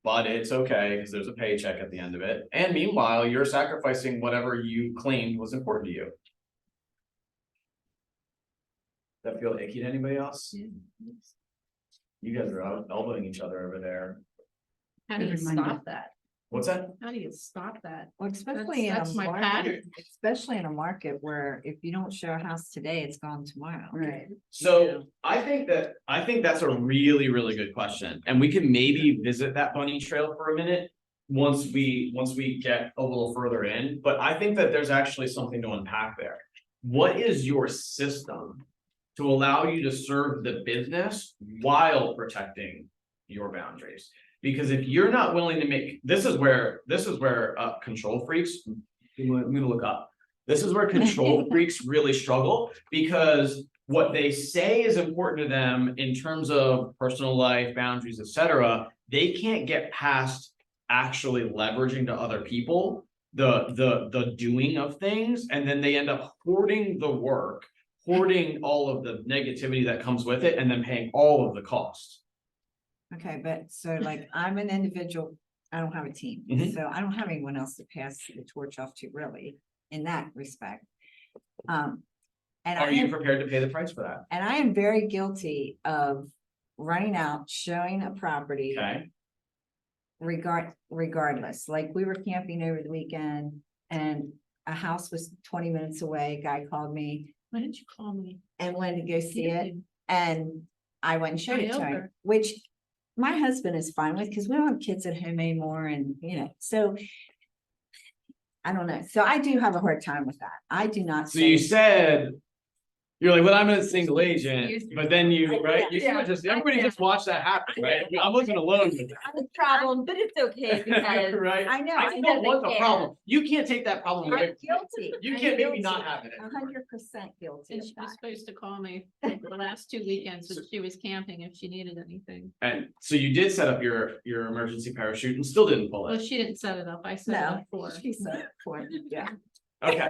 But it's okay, because there's a paycheck at the end of it, and meanwhile, you're sacrificing whatever you claimed was important to you. Does that feel icky to anybody else? You guys are elbowing each other over there. How do you stop that? What's that? How do you stop that? Well, especially in a That's my market, pattern. especially in a market where if you don't show a house today, it's gone tomorrow. Right. So I think that's a really, really good question, and we can maybe visit that bunny trail for a minute. Once we get a little further in, but I think that there's actually something to unpack there. What is your system to allow you to serve the business while protecting your boundaries? Because if you're not willing to make, this is where control freaks, I'm gonna look up. This is where control freaks really struggle, because what they say is important to them in terms of personal life, boundaries, etc., they can't get past actually leveraging to other people the doing of things, and then they end up hoarding the work, hoarding all of the negativity that comes with it, and then paying all of the costs. Okay, but so like I'm an individual, I don't have a team, Mhm. so I don't have anyone else to pass the torch off to really in that respect. And Are you prepared to pay the price for that? and I am very guilty of running out, showing a property Okay, regardless, like we were camping over the weekend and a house was 20 minutes away, guy called me Why didn't you call me? and wanted to go see You it. did. And I went and showed it to him, over. which my husband is fine with, because we don't have kids at home anymore and, so. I don't know. So I do have a hard time with that. I do not. so you say- said. You're like, well, I'm a single agent, Excuse me. but then you, right, you Yeah. just, everybody just watched that happen, right? I wasn't alone with that. I'm a problem, but it's okay because Right? I know. I don't want the problem. You can't take that problem away. I'm guilty. You I'm can't make me guilty. not having it. 100% guilty And of she was that. supposed to call me like the last 2 weekends when she was camping if she needed anything. And so you did set up your emergency parachute and still didn't pull Well, it. she didn't set it up. I set it No, up for her. she said it for me, yeah. Okay,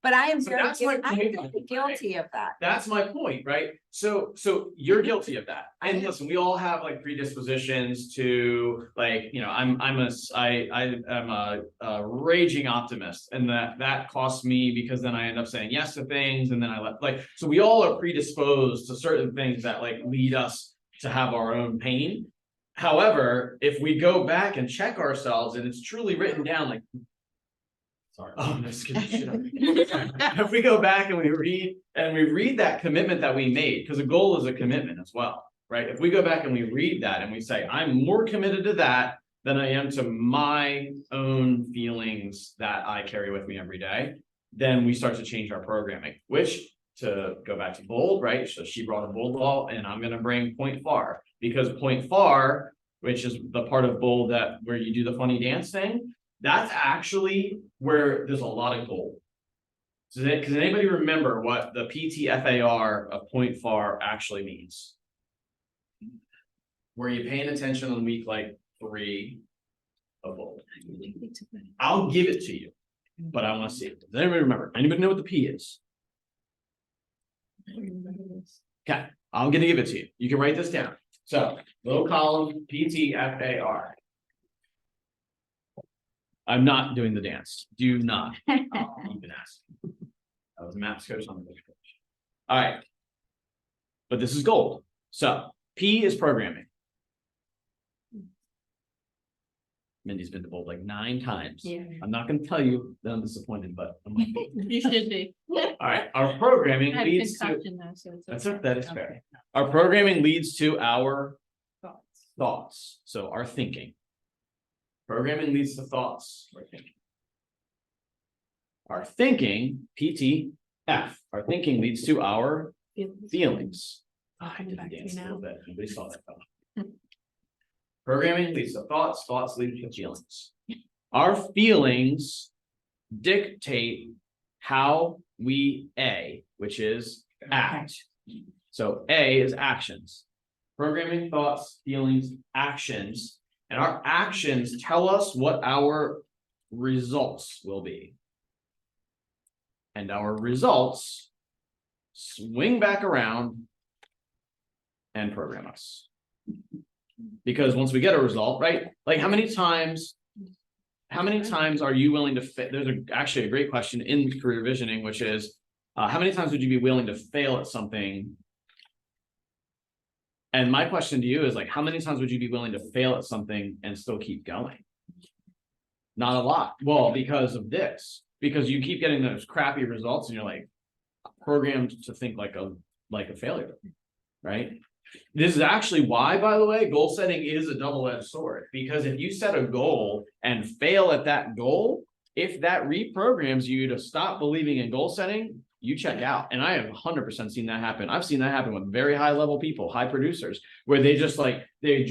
But I am So very, that's my I'm point. very guilty of that. that's my point, right? So you're guilty of that. And listen, we all have like predispositions to like, I'm a raging optimist, and that costs me because then I end up saying yes to things and then I so we all are predisposed to certain things that like lead us to have our own pain. However, if we go back and check ourselves and it's truly written down like. Sorry. Oh, no, just kidding, shit out of me. If we go back and we read that commitment that we made, because a goal is a commitment as well, right? If we go back and we read that and we say, I'm more committed to that than I am to my own feelings that I carry with me every day, then we start to change our programming, which to go back to bold, right? So she brought a bold law and I'm gonna bring point far, because point far, which is the part of bold where you do the funny dance thing, that's actually where there's a lot of gold. So does anybody remember what the PTFAR of point far actually means? Were you paying attention on week like 3 of bold? I'll give it to you, but I want to see it. Does anybody remember? Anybody know what the P is? Okay, I'm gonna give it to you. You can write this down. So, little column, PTFAR. I'm not doing the dance. Do not. Even ask. I was a maths coach on the coach. All right. But this is gold. So P is programming. Mindy's been to bold like 9 times. Yeah. I'm not gonna tell you that I'm disappointed, but I'm like, You should be. all right, our programming I have leads to, concussion though, so it's. okay. that is fair. Our programming leads to our Thoughts. thoughts, so our thinking. Programming leads to thoughts, or thinking. Our thinking, PTF, our thinking leads to our feelings. I Coming did back to dance me a little now. bit, nobody saw that though. Programming leads to thoughts, thoughts lead to feelings. Our feelings dictate how we which is act. So A is actions. Programming, thoughts, feelings, actions, and our actions tell us what our results will be. And our results swing back around and program us. Because once we get a result, right? Like how many times are you willing to there's actually a great question in career visioning, which is how many times would you be willing to fail at something? And my question to you is like, how many times would you be willing to fail at something and still keep going? Not a lot. Well, because of this, because you keep getting those crappy results and you're like programmed to think like a failure, right? This is actually why, by the way, goal setting is a double-edged sword, because if you set a goal and fail at that goal, if that reprograms you to stop believing in goal setting, you check out. And I have 100% seen that happen. I've seen that happen with very high level people, high producers, where they just like, they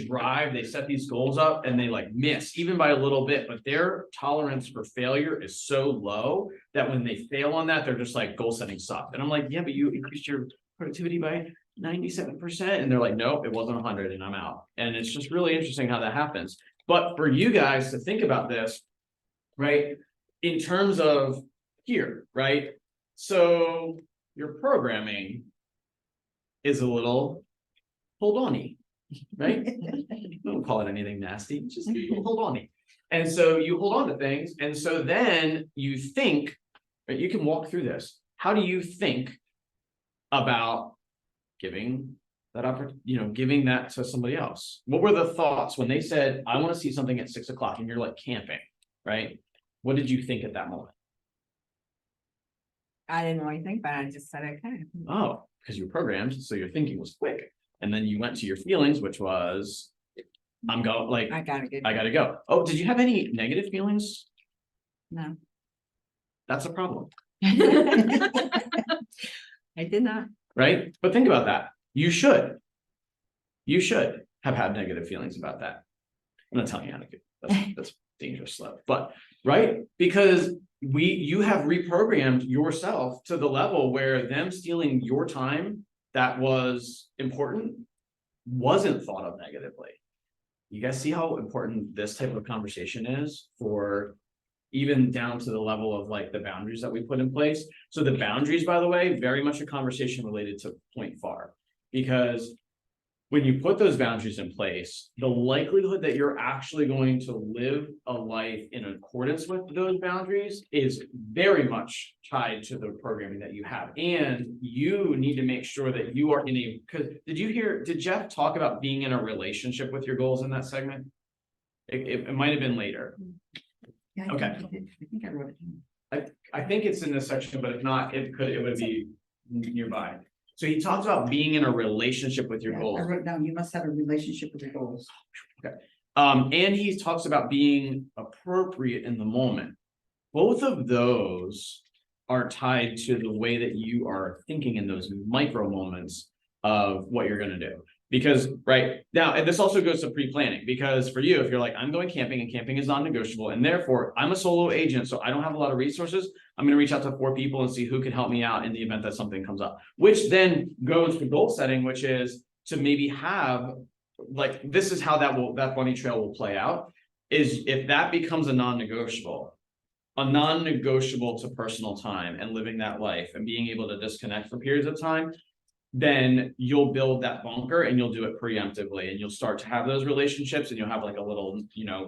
set these goals up and they like miss even by a little bit, but their tolerance for failure is so low that when they fail on that, they're just like goal setting sucked. And I'm like, yeah, but you increased your productivity by 97%, and they're like, nope, it wasn't 100 and I'm out. And it's just really interesting how that happens. But for you guys to think about this, right, in terms of here, right? So your programming is a little hold on-y, right? Don't call it anything nasty, just hold on-y. And so you hold on to things, and so then you think, right, you can walk through this. How do you think about giving that giving that to somebody else? What were the thoughts when they said, I want to see something at 6 o'clock, and you're like camping, right? What did you think at that moment? I didn't really think about it, I just said, okay. Oh, because you were programmed, so your thinking was quick. And then you went to your feelings, which was, I'm going, like, I gotta get. I gotta go. Oh, did you have any negative feelings? No. That's a problem, I did not. right? But think about that. You should have had negative feelings about that. I'm not telling you how to do. That's dangerous stuff, but right? Because you have reprogrammed yourself to the level where them stealing your time that was important wasn't thought of negatively. You guys see how important this type of conversation is for even down to the level of like the boundaries that we put in place. So the boundaries, by the way, very much a conversation related to point far, because when you put those boundaries in place, the likelihood that you're actually going to live a life in accordance with those boundaries is very much tied to the programming that you have. And you need to make sure that you are because did Jeff talk about being in a relationship with your goals in that segment? It might have been later. Yeah, Okay. I think I wrote it down. I think it's in this section, but if not, it would be nearby. So he talks about being in a relationship with your Yeah, goals. I wrote down, you must have a relationship with your goals. And he talks about being appropriate in the moment. Both of those are tied to the way that you are thinking in those micro moments of what you're going to do. Because right now, and this also goes to pre-planning, because for you, if you're like, I'm going camping and camping is non-negotiable, and therefore I'm a solo agent, so I don't have a lot of resources, I'm going to reach out to 4 people and see who can help me out in the event that something comes up, which then goes to goal setting, which is to maybe have, like, this is how that bunny trail will play out, is if that becomes a non-negotiable to personal time and living that life and being able to disconnect for periods of time, then you'll build that bunker and you'll do it preemptively, and you'll start to have those relationships, and you'll have like a little,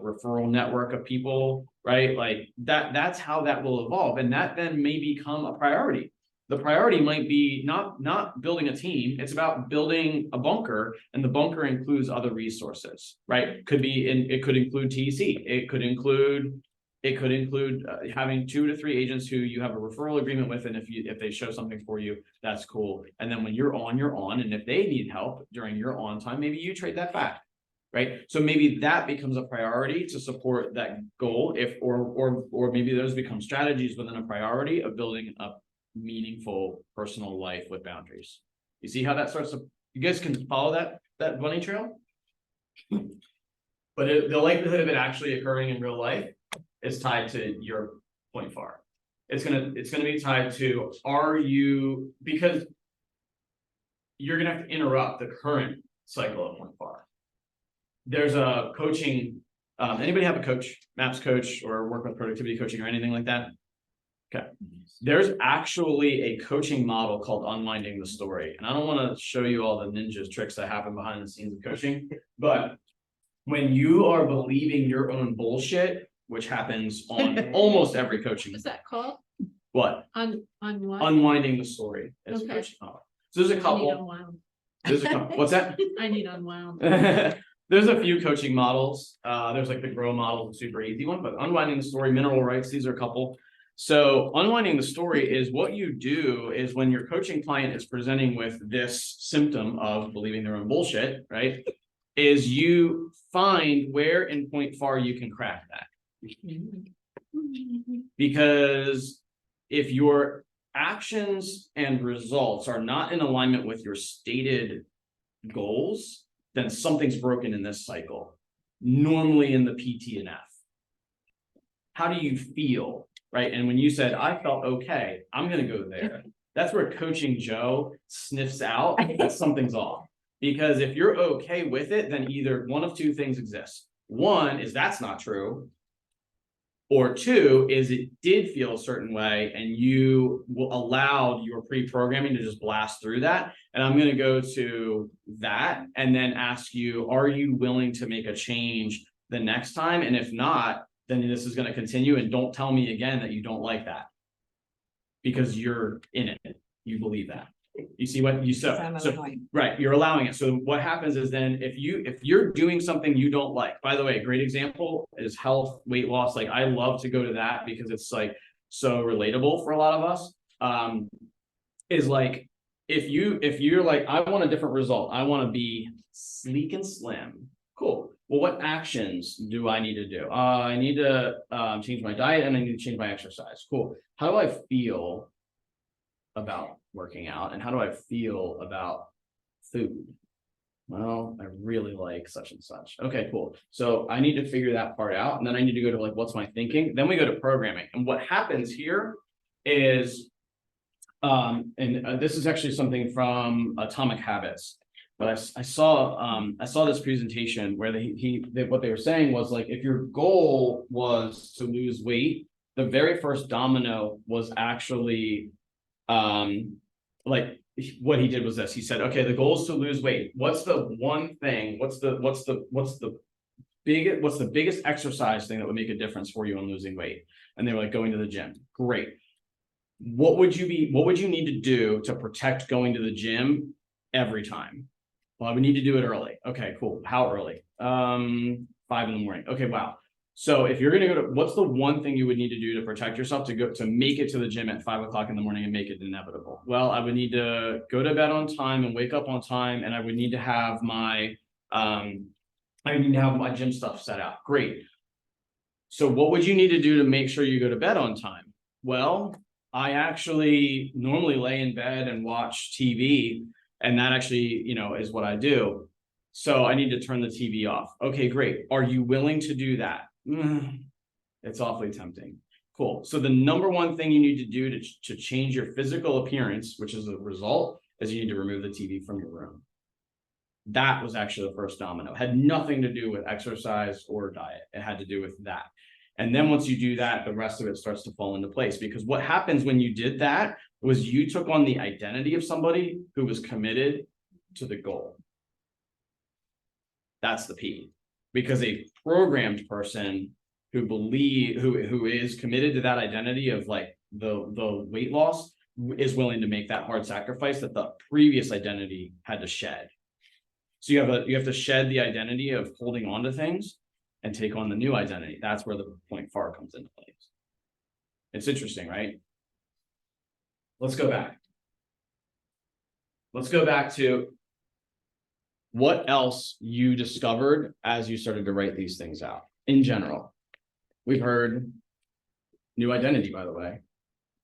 referral network of people, right? Like that's how that will evolve. And that then may become a priority. The priority might be not building a team. It's about building a bunker, and the bunker includes other resources, right? It could include TEC. It could include having 2 to 3 agents who you have a referral agreement with, and if they show something for you, that's cool. And then when you're on, and if they need help during your on time, maybe you trade that back, right? So maybe that becomes a priority to support that goal, or maybe those become strategies within a priority of building a meaningful personal life with boundaries. You see how that starts to, you guys can follow that bunny trail, but the likelihood of it actually occurring in real life is tied to your point far. It's gonna be tied to, because you're gonna have to interrupt the current cycle of point far. There's a coaching, anybody have a coach, MAPS coach, or work with productivity coaching or anything like that? Okay. There's actually a coaching model called unwinding the story. And I don't want to show you all the ninja tricks that happen behind the scenes of coaching, but when you are believing your own bullshit, which happens on almost every coaching. What's that called? What? On what? Unwinding the story. Is a Okay. coaching model. So there's a I need couple. unwound. There's a couple. What's that? I need unwound. There's a few coaching models. There's like the grow model, the super easy one, but unwinding the story, mineral rights, these are a couple. So unwinding the story is what you do is when your coaching client is presenting with this symptom of believing their own bullshit, right? Is you find where in point far you can crack that. Because if your actions and results are not in alignment with your stated goals, then something's broken in this cycle, normally in the PT and F. How do you feel, right? And when you said, I felt okay, I'm going to go there. That's where coaching Joe sniffs out that something's off. Because if you're okay with it, then either one of two things exists. One is that's not true. Or two is it did feel a certain way and you allowed your pre-programming to just blast through that. And I'm going to go to that and then ask you, are you willing to make a change the next time? And if not, then this is going to continue, and don't tell me again that you don't like that. Because you're in it, you believe that. You see what you said? So, right, you're allowing it. So what happens is then if you're doing something you don't like, by the way, a great example is health, weight loss. Like I love to go to that because it's like so relatable for a lot of us. Is like if you're like, I want a different result, I want to be sleek and slim. Cool. Well, what actions do I need to do? I need to change my diet and I need to change my exercise. Cool. How do I feel about working out, and how do I feel about food? Well, I really like such and such. Okay, cool. So I need to figure that part out, and then I need to go to like, what's my thinking? Then we go to programming. And what happens here is, this is actually something from Atomic Habits. But I saw this presentation where what they were saying was like, if your goal was to lose weight, the very first domino was actually like what he did was this. He said, okay, the goal is to lose weight. What's the one thing? What's the biggest exercise thing that would make a difference for you on losing weight? And they were like, going to the gym. Great. What would you need to do to protect going to the gym every time? Well, I would need to do it early. Okay, cool. How early? 5 in the morning. Okay, wow. So if you're going to go to, what's the one thing you would need to do to protect yourself to make it to the gym at 5 o'clock in the morning and make it inevitable? Well, I would need to go to bed on time and wake up on time, and I would need to have my gym stuff set out. Great. So what would you need to do to make sure you go to bed on time? Well, I actually normally lay in bed and watch TV, and that actually, is what I do. So I need to turn the TV off. Okay, great. Are you willing to do that? It's awfully tempting. Cool. So the number one thing you need to do to change your physical appearance, which is a result, is you need to remove the TV from your room. That was actually the first domino. It had nothing to do with exercise or diet. It had to do with that. And then once you do that, the rest of it starts to fall into place, because what happens when you did that was you took on the identity of somebody who was committed to the goal. That's the P, because a programmed person who is committed to that identity of like the weight loss is willing to make that hard sacrifice that the previous identity had to shed. So you have to shed the identity of holding on to things and take on the new identity. That's where the point FAR comes into place. It's interesting, right? Let's go back. Let's go back to what else you discovered as you started to write these things out. In general, we've heard new identity, by the way,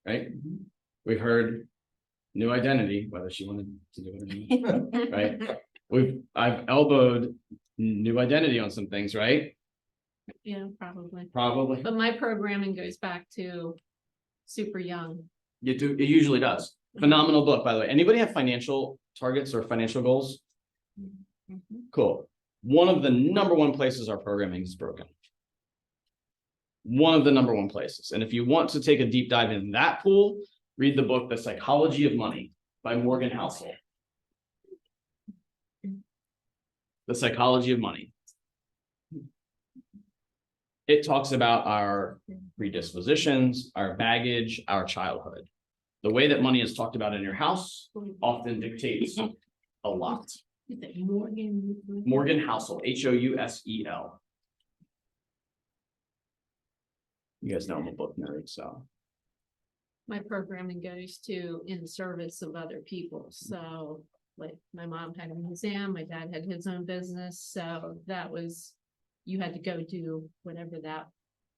right? We've heard new identity, whether she wanted to do it or not, right? I've elbowed new identity on some things, right? Yeah, probably. Probably. But my programming goes back to super young. It usually does. Phenomenal book, by the way. Anybody have financial targets or financial goals? Cool. One of the number one places our programming is broken. One of the number one places. And if you want to take a deep dive in that pool, read the book, The Psychology of Money by Morgan Housel. The Psychology of Money. It talks about our predispositions, our baggage, our childhood. The way that money is talked about in your house often dictates a lot. Morgan Housel, Housel. You guys know I'm a book nerd, so. My programming goes to in service of other people. So like my mom had a museum, my dad had his own business. So that was, you had to go do whatever that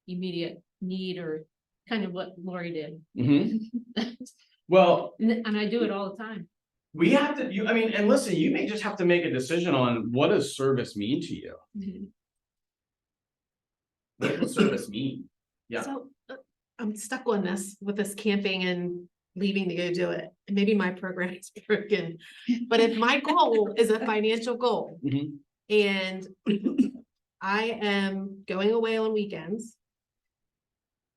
immediate need or kind of what Lori did. Well, and I do it all the time. we have to, and listen, you may just have to make a decision on what does service mean to you? What does service mean? Yeah. So I'm stuck on this with this camping and leaving to go do it. And maybe my program is broken, but if my goal is a financial goal Mhm. and I am going away on weekends,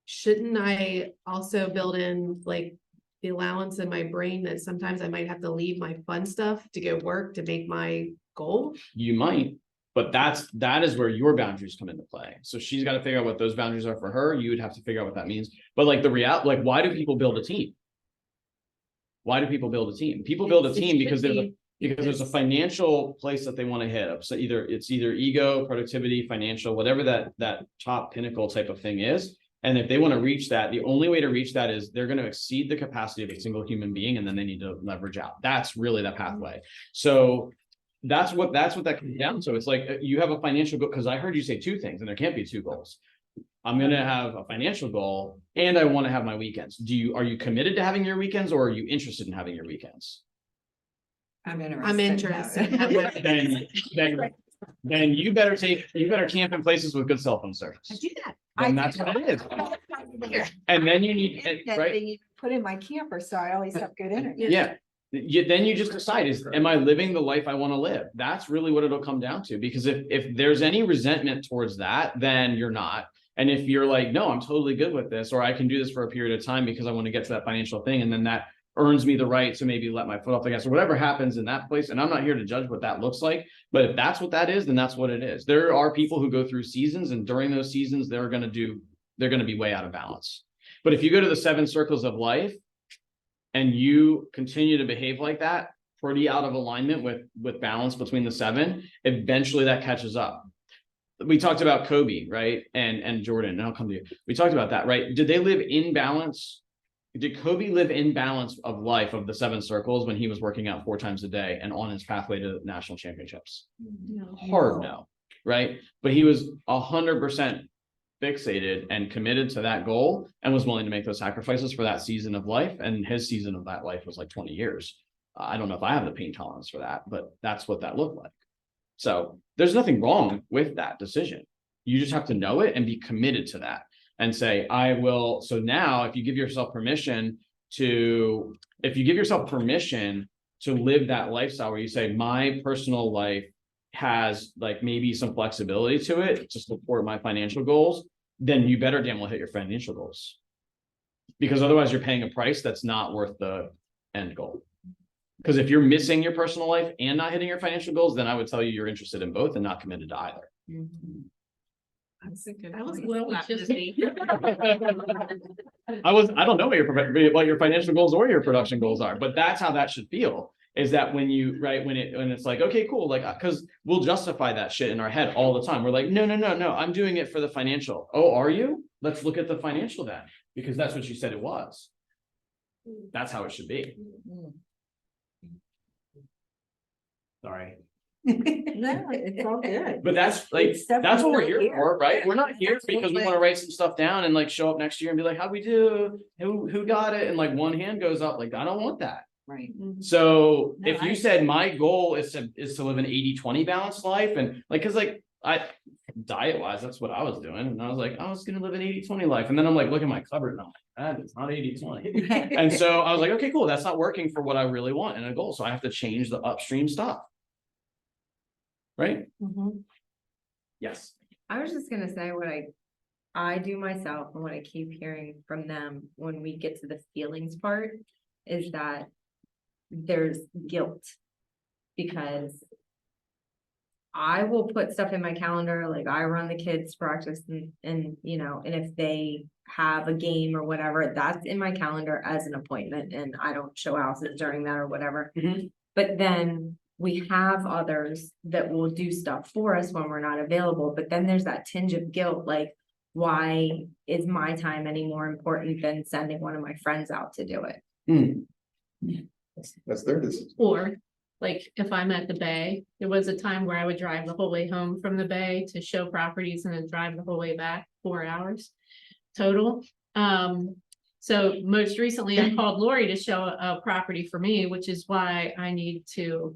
shouldn't I also build in like the allowance in my brain that sometimes I might have to leave my fun stuff to go work to make my goal? You might, but that is where your boundaries come into play. So she's got to figure out what those boundaries are for her. You would have to figure out what that means. But like like, why do people build a team? Why do people build a team? People build a It team should because there's a financial place that they want to hit. So it's either ego, productivity, financial, whatever that top pinnacle type of thing is. And if they want to reach that, the only way to reach that is they're going to exceed the capacity of a single human being, and then they need to leverage out. That's really the pathway. So that's what that comes down to. It's like you have a financial goal, because I heard you say two things, and there can't be two goals. I'm going to have a financial goal and I want to have my weekends. Are you committed to having your weekends, or are you interested in having your weekends? I'm interested. I'm interested. Then you better camp in places with good cell phone service. I do that. And that's what it is. And then you need, That right? thing you put in my camper, so I always have good internet. Yeah. Then you just decide, am I living the life I want to live? That's really what it'll come down to. Because if there's any resentment towards that, then you're not. And if you're like, no, I'm totally good with this, or I can do this for a period of time because I want to get to that financial thing, and then that earns me the right to maybe let my foot off the gas, or whatever happens in that place. And I'm not here to judge what that looks like, but if that's what that is, then that's what it is. There are people who go through seasons, and during those seasons, they're going to be way out of balance. But if you go to the 7 circles of life and you continue to behave like that, pretty out of alignment with balance between the 7, eventually that catches up. We talked about Kobe, right? And Jordan, and I'll come to you. We talked about that, right? Did they live in balance? Did Kobe live in balance of life of the 7 circles when he was working out 4 times a day and on his pathway to national championships? Hard no, right? But he was 100% fixated and committed to that goal and was willing to make those sacrifices for that season of life. And his season of that life was like 20 years. I don't know if I have the pain tolerance for that, but that's what that looked like. So there's nothing wrong with that decision. You just have to know it and be committed to that and say, I will. So now if you give yourself permission to live that lifestyle where you say, my personal life has like maybe some flexibility to it to support my financial goals, then you better damn well hit your financial goals. Because otherwise you're paying a price that's not worth the end goal. Because if you're missing your personal life and not hitting your financial goals, then I would tell you you're interested in both and not committed to either. I was a little optimistic. I don't know what your financial goals or your production goals are, but that's how that should feel. Is that when it's like, okay, cool, like, because we'll justify that shit in our head all the time. We're like, no, I'm doing it for the financial. Oh, are you? Let's look at the financial then, because that's what you said it was. That's how it should be. Sorry. No, it's all good. But that's like, that's what we're here for, right? We're not here because we want to write some stuff down and like show up next year and be like, how'd we do? Who got it? And like one hand goes up, like, I don't want that. Right. So No, if you said my goal is to live an 80-20 balanced life, and like, cause like diet wise, that's what I was doing. And I was like, I was going to live an 80-20 life. And then I'm like, look at my cupboard and I'm like, that is not 80-20. And so I was like, okay, cool. That's not working for what I really want in a goal. So I have to change the upstream stuff. Right? Yes. I was just gonna say what I do myself and what I keep hearing from them when we get to the feelings part is that there's guilt. Because I will put stuff in my calendar, like I run the kids' practice and you know, and if they have a game or whatever, that's in my calendar as an appointment and I don't show houses during that or whatever. But then we have others that will do stuff for us when we're not available, but then there's that tinge of guilt, like, why is my time any more important than sending one of my friends out to do it? That's their decision. Or like if I'm at the Bay, there was a time where I would drive the whole way home from the Bay to show properties and then drive the whole way back, 4 hours total. So most recently I called Lori to show a property for me, which is why I need to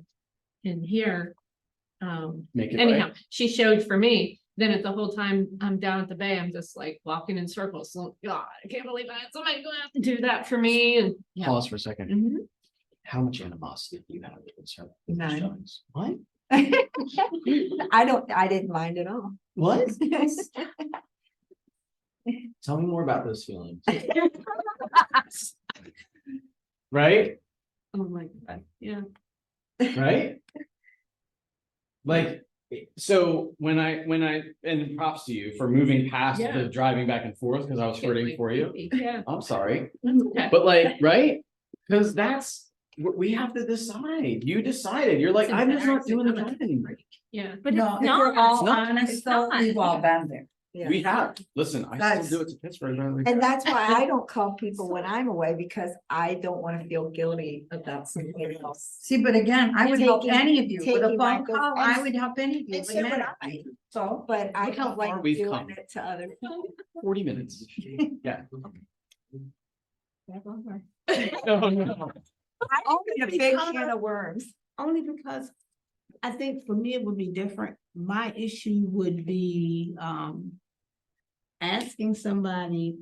in here. Make it Anyhow, right. she showed for me. then at the whole time I'm down at the bay, I'm just like walking in circles. So, God, I can't believe that somebody's gonna have to do that for me and. Yeah. Pause for a second. Mhm. How much animosity do you have with yourself? None. What? I didn't mind at all. What? Tell me more about those feelings. Right? Oh my God, yeah. Right? Like, so and props to you for moving past Yeah. the driving back and forth, because I was hurting for you. Yeah. I'm sorry, Okay. but like, right? Because we have to decide. You decided, you're like, It's I'm just not doing the embarrassing. driving. Yeah, but No, it's if we're not. all not. honest It's though, not. we've all been there. We have, listen, I That's- still do it to Pittsburgh. I'm like, And that's why I don't call people when I'm away, because I don't want to feel guilty about somebody else. See, but again, I would help Taking- any of you with a taking my phone good- call, and- I would help any of you. and with so would minute. I. So, But I Look how don't like far we've doing come. it to other people. 40 minutes. Yeah. Only No, no. I opened a big can of worms. because I think for me, it would be different. My issue would be, asking somebody,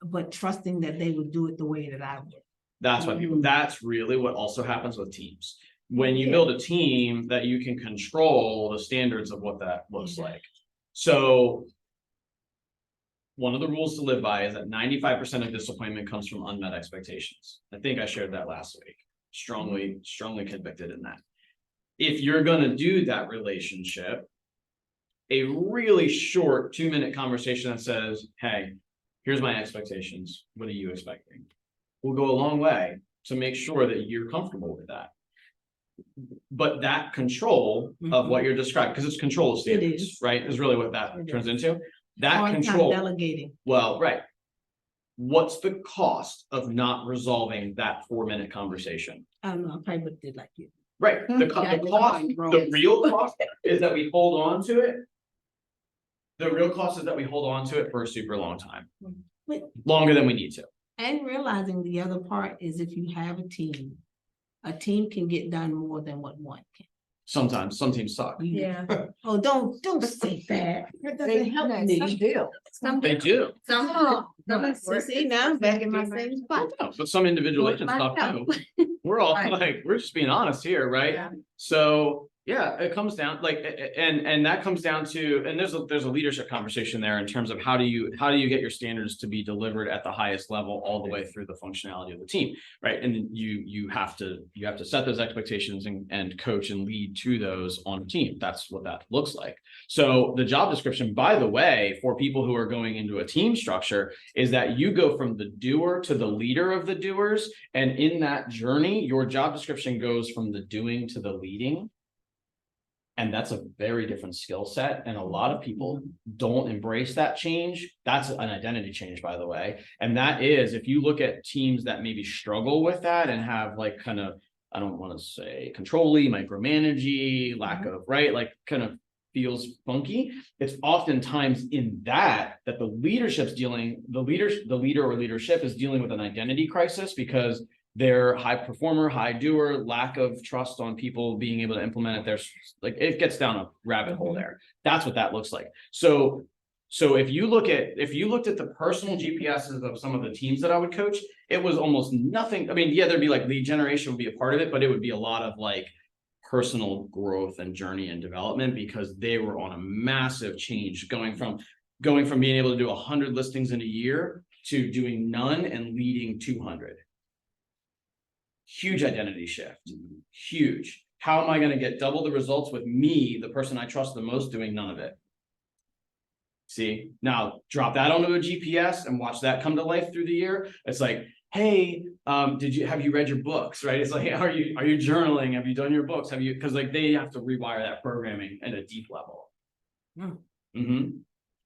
but trusting that they would do it the way that I would. That's why people, that's really what also happens with teams. When you build a team that you can control the standards of what that looks like. So. One of the rules to live by is that 95% of disappointment comes from unmet expectations. I think I shared that last week. Strongly convicted in that. If you're gonna do that relationship. A really short 2-minute conversation that says, hey, here's my expectations. What are you expecting? Will go a long way to make sure that you're comfortable with that. But that control of what you're describing, because it's control of standards, is. right? Is really what that It turns is. into. That Hard time control, delegating. well, right. What's the cost of not resolving that 4-minute conversation? I don't know, I probably would did like you. Right, the Yeah, cost, the real cost is that we hold on to it. The real cost is that we hold on to it for a super long time. But- Longer than we need to. And realizing the other part is if you have a team can get done more than what one can. Sometimes, some teams suck. Yeah. Oh, don't say that. That doesn't help me. Some do. They do. So see, now I'm back in my same spot. No, but some individual agents suck too. We're all Right. like, we're just being honest here, right? Yeah. So, yeah, it comes down like, and that comes down to, and there's a leadership conversation there in terms of how do you get your standards to be delivered at the highest level all the way through the functionality of the team, right? And you have to set those expectations and coach and lead to those on a team. That's what that looks like. So the job description, by the way, for people who are going into a team structure is that you go from the doer to the leader of the doers. And in that journey, your job description goes from the doing to the leading. And that's a very different skill set. And a lot of people don't embrace that change. That's an identity change, by the way. And that is, if you look at teams that maybe struggle with that and have like kind of, I don't want to say control-y, micromanagey, lack of, right? Like kind of feels funky. It's oftentimes in that the leadership's dealing, the leader or leadership is dealing with an identity crisis because they're high performer, high doer, lack of trust on people being able to implement it. There's like, it gets down a rabbit hole there. That's what that looks like. So if you looked at the personal GPSs of some of the teams that I would coach, it was almost nothing. I mean, yeah, there'd be like lead generation would be a part of it, but it would be a lot of like personal growth and journey and development because they were on a massive change going from being able to do 100 listings in a year to doing none and leading 200. Huge identity shift, huge. How am I going to get double the results with me, the person I trust the most, doing none of it? See, now drop that onto a GPS and watch that come to life through the year. It's like, hey, have you read your books? Right? It's like, hey, are you journaling? Have you done your books? Because like they have to rewire that programming at a deep level.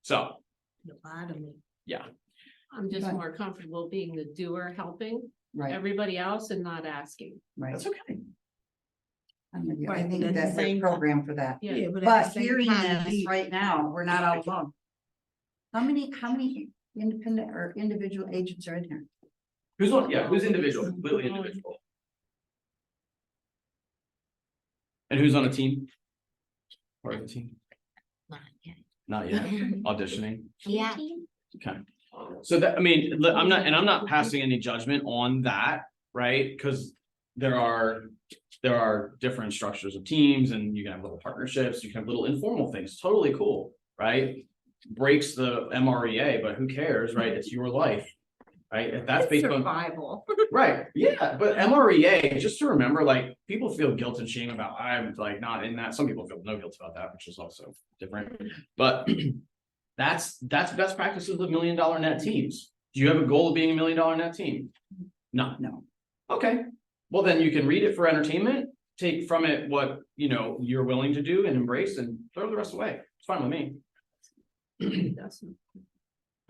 So, yeah. I'm just Right. more comfortable being the doer, helping Right, everybody else and not asking. right. That's okay. I'm with you. I Right, think but at the that's a same program for that. Yeah. But at But the same hearing time, this right now, we're not all alone. How many independent or individual agents are in here? Who's individual, completely individual. And who's on a team? Part of the team? Not yet, auditioning. Yeah. Okay. So that, I mean, I'm not passing any judgment on that, right? Because there are different structures of teams and you can have little partnerships, you can have little informal things, totally cool, right? Breaks the MREA, but who cares, right? It's your life, right? If that's based on, Survival. right, yeah, but MREA, just to remember, like, people feel guilt and shame about, I'm like not in that, some people feel no guilt about that, which is also different, but that's best practices of $1 million net teams. Do you have a goal of being $1 million net team? No. No. Okay, well, then you can read it for entertainment, take from it what, you know, you're willing to do and embrace and throw the rest away. It's fine with me.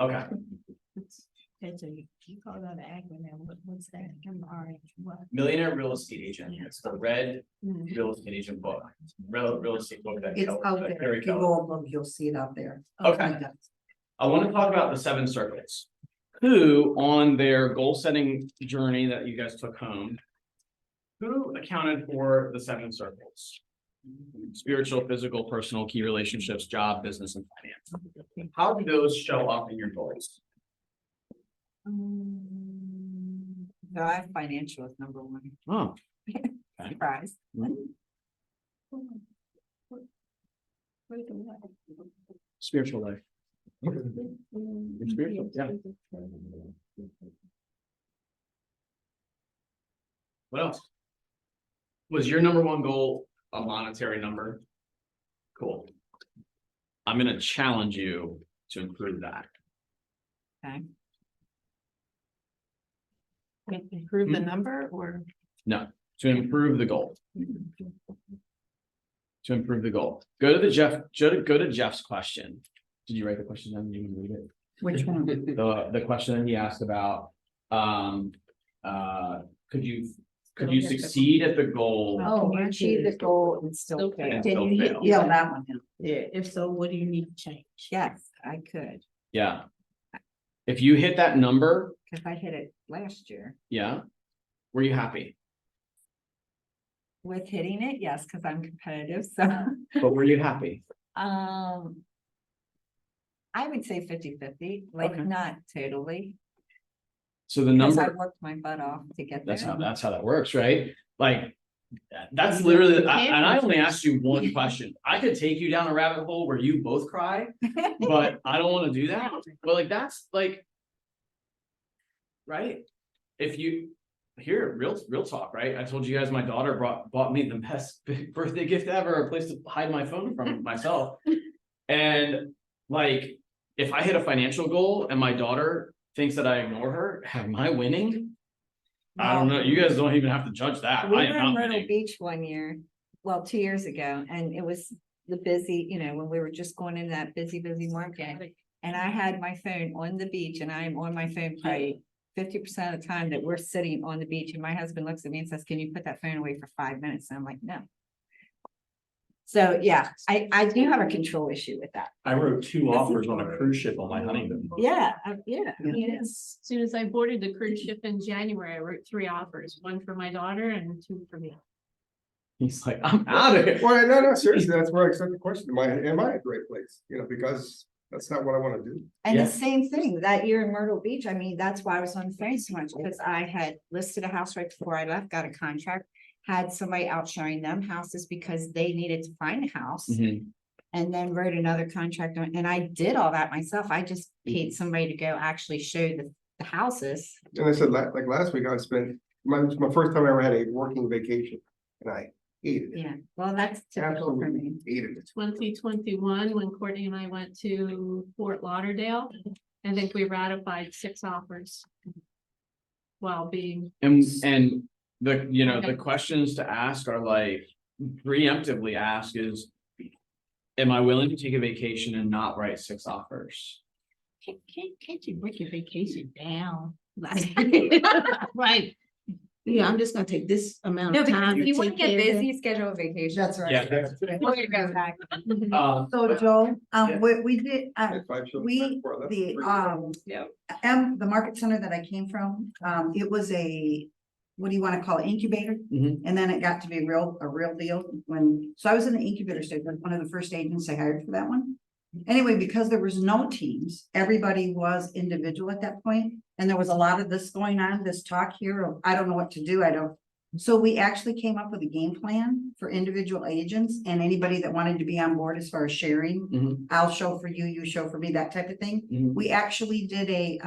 Okay, Okay, so you call that an acronym, what's that? MRA, what? Millionaire Real Estate Agent. It's the red real estate agent book, real estate book that. It's out that there. Gary If you Keller. go above, you'll see it out there. Okay. I want to talk about the 7 circles. Who on their goal setting journey that you guys took home, who accounted for the 7 circles? Spiritual, physical, personal, key relationships, job, business, and finance. How do those show up in your goals? So I have financial as number 1. Oh, Surprise. spiritual life. Your spiritual, yeah. What else? Was your number 1 goal a monetary number? Cool. I'm gonna challenge you to improve that. Okay. Improve the number or? No, to improve the goal. To improve the goal. Go to Jeff's question. Did you write the question down? Do you want to read it? Which one? The question that he asked about, could you succeed at the goal? Can you achieve the goal and still fail? And Can still you hit- fail? Yeah, that one. Yeah, if so, what do you need to change? Yes, I could, Yeah. If you hit that number, because I hit it last year. yeah, were you happy? With hitting it, yes, because I'm competitive, so. But were you happy? I would say 50-50, like Okay. not totally, So the because I number, worked my butt off to get there. that's how that works, right? Like, that's literally, and I only asked you one question. I could take you down a rabbit hole where you both cry, but I don't want to do that. But like, that's like, right? If you, here, real talk, right? I told you guys my daughter bought me the best birthday gift ever, a place to hide my phone from myself. And like, if I hit a financial goal and my daughter thinks that I ignore her, am I winning? I don't know. You guys don't even have to judge that. We I were am in not Myrtle winning. Beach one year, well, 2 years ago, and it was the busy, when we were just going into that busy market. And I had my phone on the beach and I'm on my phone probably 50% of the time that we're sitting on the beach and my husband looks at me and says, can you put that phone away for 5 minutes? And I'm like, no. So, yeah, I do have a control issue with that. I wrote 2 offers on a cruise ship on my honeymoon. Yeah. As soon as I boarded the cruise ship in January, I wrote 3 offers, 1 for my daughter and 2 for me. He's like, I'm out of it. Well, no, seriously, that's where I accept the question. Am I a great place? Because that's not what I want to do. And Yeah. the same thing that year in Myrtle Beach, I mean, that's why I was on the phone so much, because I had listed a house right before I left, got a contract, had somebody out showing them houses because they needed to find a house. Mhm. And then wrote another contract on, and I did all that myself. I just paid somebody to go actually show the houses. And I said, like last week, I spent, my first time I ever had a working vacation and I hated it. Yeah, well, that's typical for me. Absolutely hated it. 2021, when Courtney and I went to Fort Lauderdale, I think we ratified 6 offers. While being, And the, Okay. the questions to ask are like, preemptively ask is, am I willing to take a vacation and not write 6 offers? Can't you break your vacation down? Right. Yeah, I'm just gonna take this amount No, of time. because to you want to take get care of busy, schedule a vacation. That's right. Yeah. Before you go back. So Joe, Yeah. we did, I had 5 children we, before I left. the market center that I came from, it was what do you want to call it, incubator? Mhm. And then it got to be a real deal so I was in the incubator stage, like one of the first agents I hired for that one. Anyway, because there was no teams, everybody was individual at that point, and there was a lot of this going on, this talk here of, I don't know what to do, I don't. So we actually came up with a game plan for individual agents and anybody that wanted to be on board as far as sharing. Mhm. I'll show for you, you show for me, that type of thing. Mhm. We actually did a,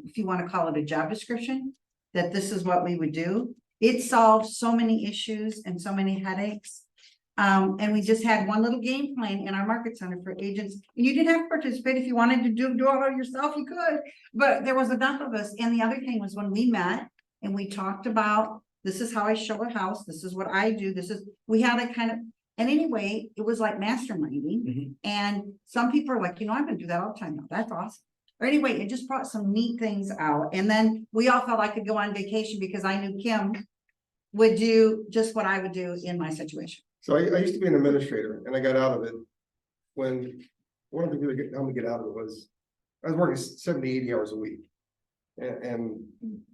if you want to call it a job description, that this is what we would do. It solved so many issues and so many headaches. And we just had one little game plan in our market center for agents. And you didn't have to participate. If you wanted to do it all yourself, you could. But there was enough of us. And the other thing was when we met and we talked about, this is how I show a house. This is what I do. We had a kind of, and anyway, it was like masterminding. Mhm. And some people are like, I'm gonna do that all the time now. That's awesome. Or anyway, it just brought some neat things out. And then we all felt I could go on vacation because I knew Kim would do just what I would do in my situation. So I used to be an administrator and I got out of it when, one of the things that helped me get out of it was, I was working 70, 80 hours a week. And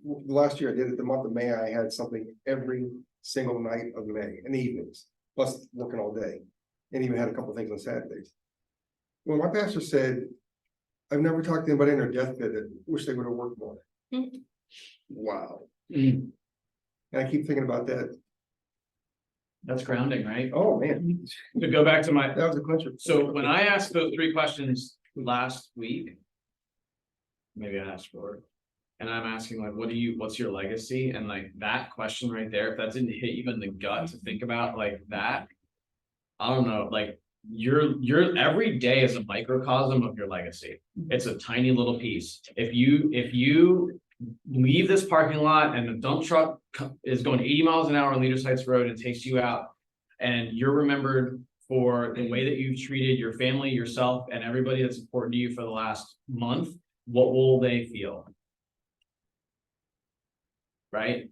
the last year I did it, the month of May, I had something every single night of May in the evenings, plus working all day. And even had a couple things on Saturdays. Well, my pastor said, I've never talked to anybody in their deathbed that wish they would have worked more. Wow. Mhm. And I keep thinking about that. That's grounding, right? Oh, man, To go back to my, that was a clincher. so when I asked those 3 questions last week. Maybe I asked 4. And I'm asking like, what's your legacy? And like that question right there, if that didn't hit you in the gut to think about like that. I don't know, like your every day is a microcosm of your legacy. It's a tiny little piece. If you leave this parking lot and the dump truck is going 80 miles an hour on Leaders Heights Road and takes you out, and you're remembered for the way that you've treated your family, yourself, and everybody that's important to you for the last month, what will they feel? Right?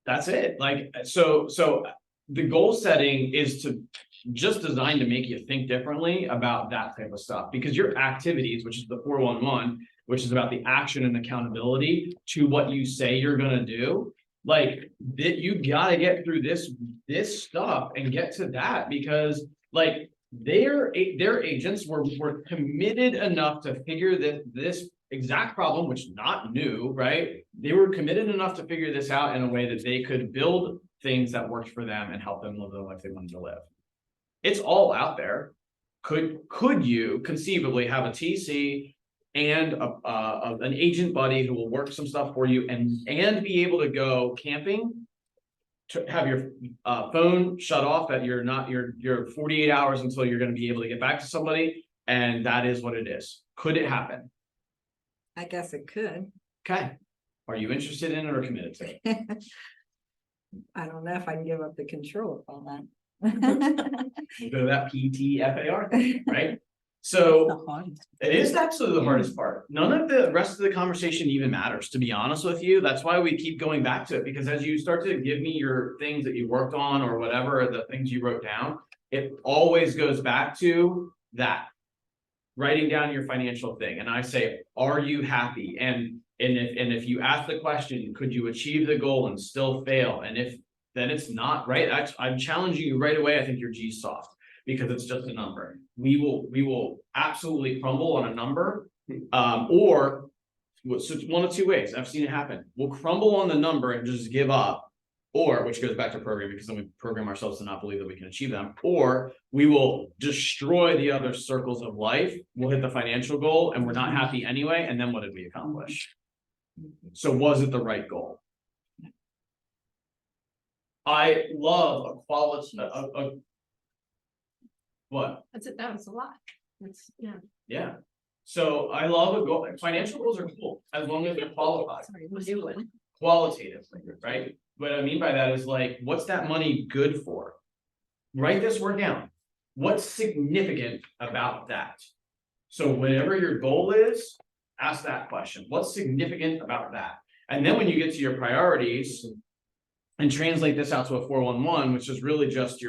That's it. Like, so the goal setting is to just designed to make you think differently about that type of stuff, because your activities, which is the 411, which is about the action and accountability to what you say you're gonna do, like that you gotta get through this stuff and get to that, because like their agents were committed enough to figure this exact problem, which not new, right? They were committed enough to figure this out in a way that they could build things that worked for them and help them live the life they wanted to live. It's all out there. Could you conceivably have a TC and an agent buddy who will work some stuff for you and be able to go camping, to have your phone shut off at your 48 hours until you're going to be able to get back to somebody, and that is what it is. Could it happen? I guess it could. Okay. Are you interested in it or committed to it? I don't know if I can give up the control of all that. Go to that PTFAR thing, right? So it is absolutely the hardest part. None of the rest of the conversation even matters, to be honest with you. That's why we keep going back to it, because as you start to give me your things that you worked on or whatever, the things you wrote down, it always goes back to that. Writing down your financial thing. And I say, are you happy? And if you ask the question, could you achieve the goal and still fail? And if then it's not right, I'm challenging you right away. I think you're G soft, because it's just a number. We will absolutely crumble on a number, or so one of 2 ways. I've seen it happen. We'll crumble on the number and just give up, or which goes back to programming, because then we program ourselves to not believe that we can achieve them, or we will destroy the other circles of life. We'll hit the financial goal and we're not happy anyway. And then what did we accomplish? So was it the right goal? I love a quality, what? That was a lot. It's, yeah. Yeah. So I love a goal. Financial goals are cool as long as they're qualified. Sorry, we'll do one. Qualitatively, right? What I mean by that is like, what's that money good for? Write this word down. What's significant about that? So whatever your goal is, ask that question. What's significant about that? And then when you get to your priorities and translate this out to a 411, which is really just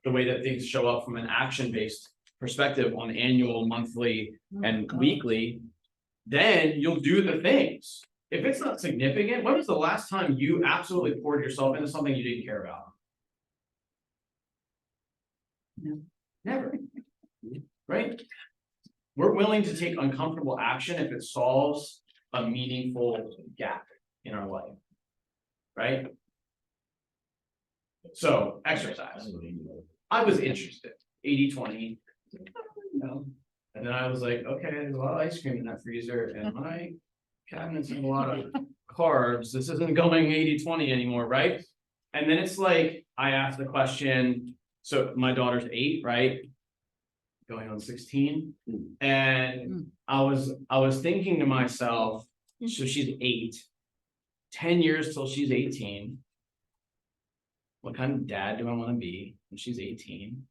the way that things show up from an action-based perspective on annual, monthly, and weekly, then you'll do the things. If it's not significant, when was the last time you absolutely poured yourself into something you didn't care about? No. Never. right? We're willing to take uncomfortable action if it solves a meaningful gap in our life. Right? So exercise. I was interested, 80-20. And then I was like, okay, there's a lot of ice cream in that freezer and my cabinets have a lot of carbs. This isn't going 80-20 anymore, right? And then it's like, I asked the question, so my daughter's 8, right? Going on 16. And I was thinking to myself, so she's 8, 10 years till she's 18. What kind of dad do I want to be when she's 18?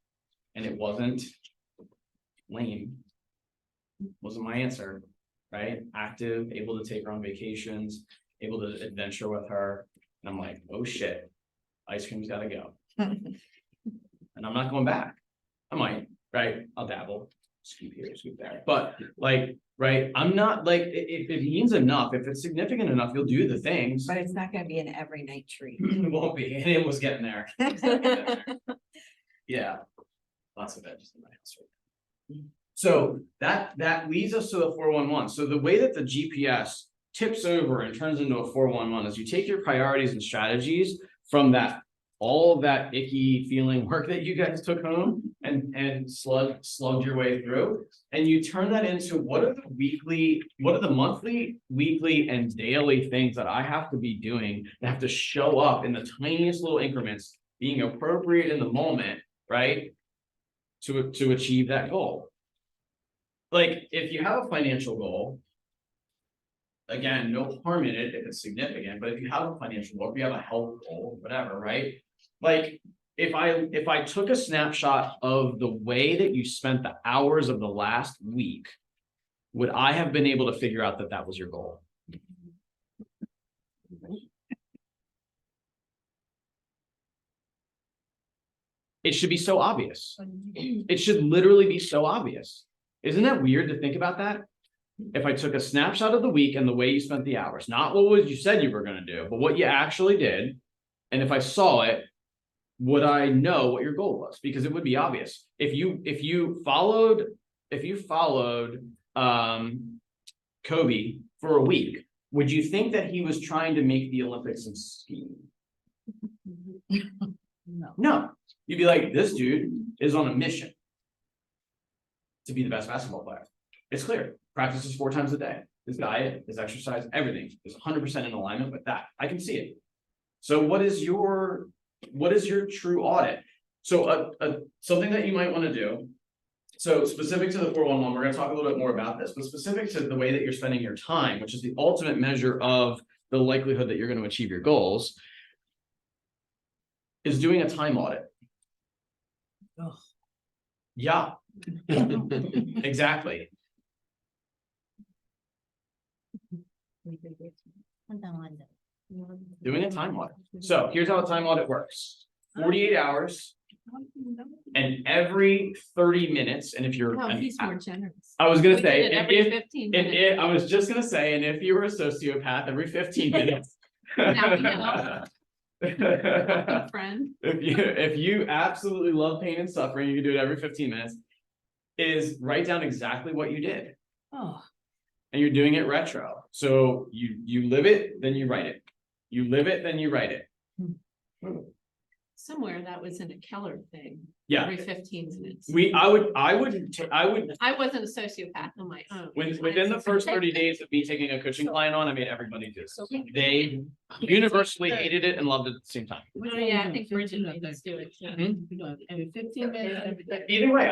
And it wasn't lame. Wasn't my answer, right? Active, able to take her on vacations, able to adventure with her. And I'm like, oh shit, ice cream's gotta go. And I'm not going back. I might, right? I'll dabble, scoop here, scoop there. But like, right, I'm not like, if it means enough, if it's significant enough, you'll do the things. But it's not gonna be an every night treat. It won't be, and it was getting there. Yeah, lots of veggies in my house. So that leads us to the 411. So the way that the GPS tips over and turns into a 411 is you take your priorities and strategies from that, all of that icky feeling work that you guys took home and slugged your way through, and you turn that into what are the monthly, weekly, and daily things that I have to be doing that have to show up in the tiniest little increments, being appropriate in the moment, right? To achieve that goal. Like, if you have a financial goal, again, no harm in it if it's significant, but if you have a financial goal, if you have a health goal, whatever, right? Like, if I took a snapshot of the way that you spent the hours of the last week, would I have been able to figure out that that was your goal? It should be so obvious. It should literally be so obvious. Isn't that weird to think about that? If I took a snapshot of the week and the way you spent the hours, not what was you said you were going to do, but what you actually did, and if I saw it, would I know what your goal was? Because it would be obvious. If you followed Kobe for a week, would you think that he was trying to make the Olympics in skiing? No. You'd be like, this dude is on a mission to be the best basketball player. It's clear. Practices 4 times a day. His diet, his exercise, everything is 100% in alignment with that. I can see it. So what is your true audit? So something that you might want to do. So specific to the 411, we're going to talk a little bit more about this, but specific to the way that you're spending your time, which is the ultimate measure of the likelihood that you're going to achieve your goals, is doing a time audit. Oh. Yeah, exactly. Doing a time audit. So here's how a time audit works. 48 hours and every 30 minutes. And if you're, No, he's more generous. I was going to We say, did it every 15 minutes. I was just going to say, and if you were a sociopath, every 15 minutes. Now we know. Good friend. If you absolutely love pain and suffering, you can do it every 15 minutes, is write down exactly what you did. Oh. And you're doing it retro. So you live it, then you write it. You live it, then you write it. Somewhere that was in a Keller thing. Yeah. Every 15 minutes. I would. I wasn't a sociopath on my own. Within the first 30 days of me taking a coaching client on, I made everybody do this. They universally hated it and loved it at the same time. Oh, yeah, I think Bridget made us do it. too. Every 15 minutes, every day. Either way,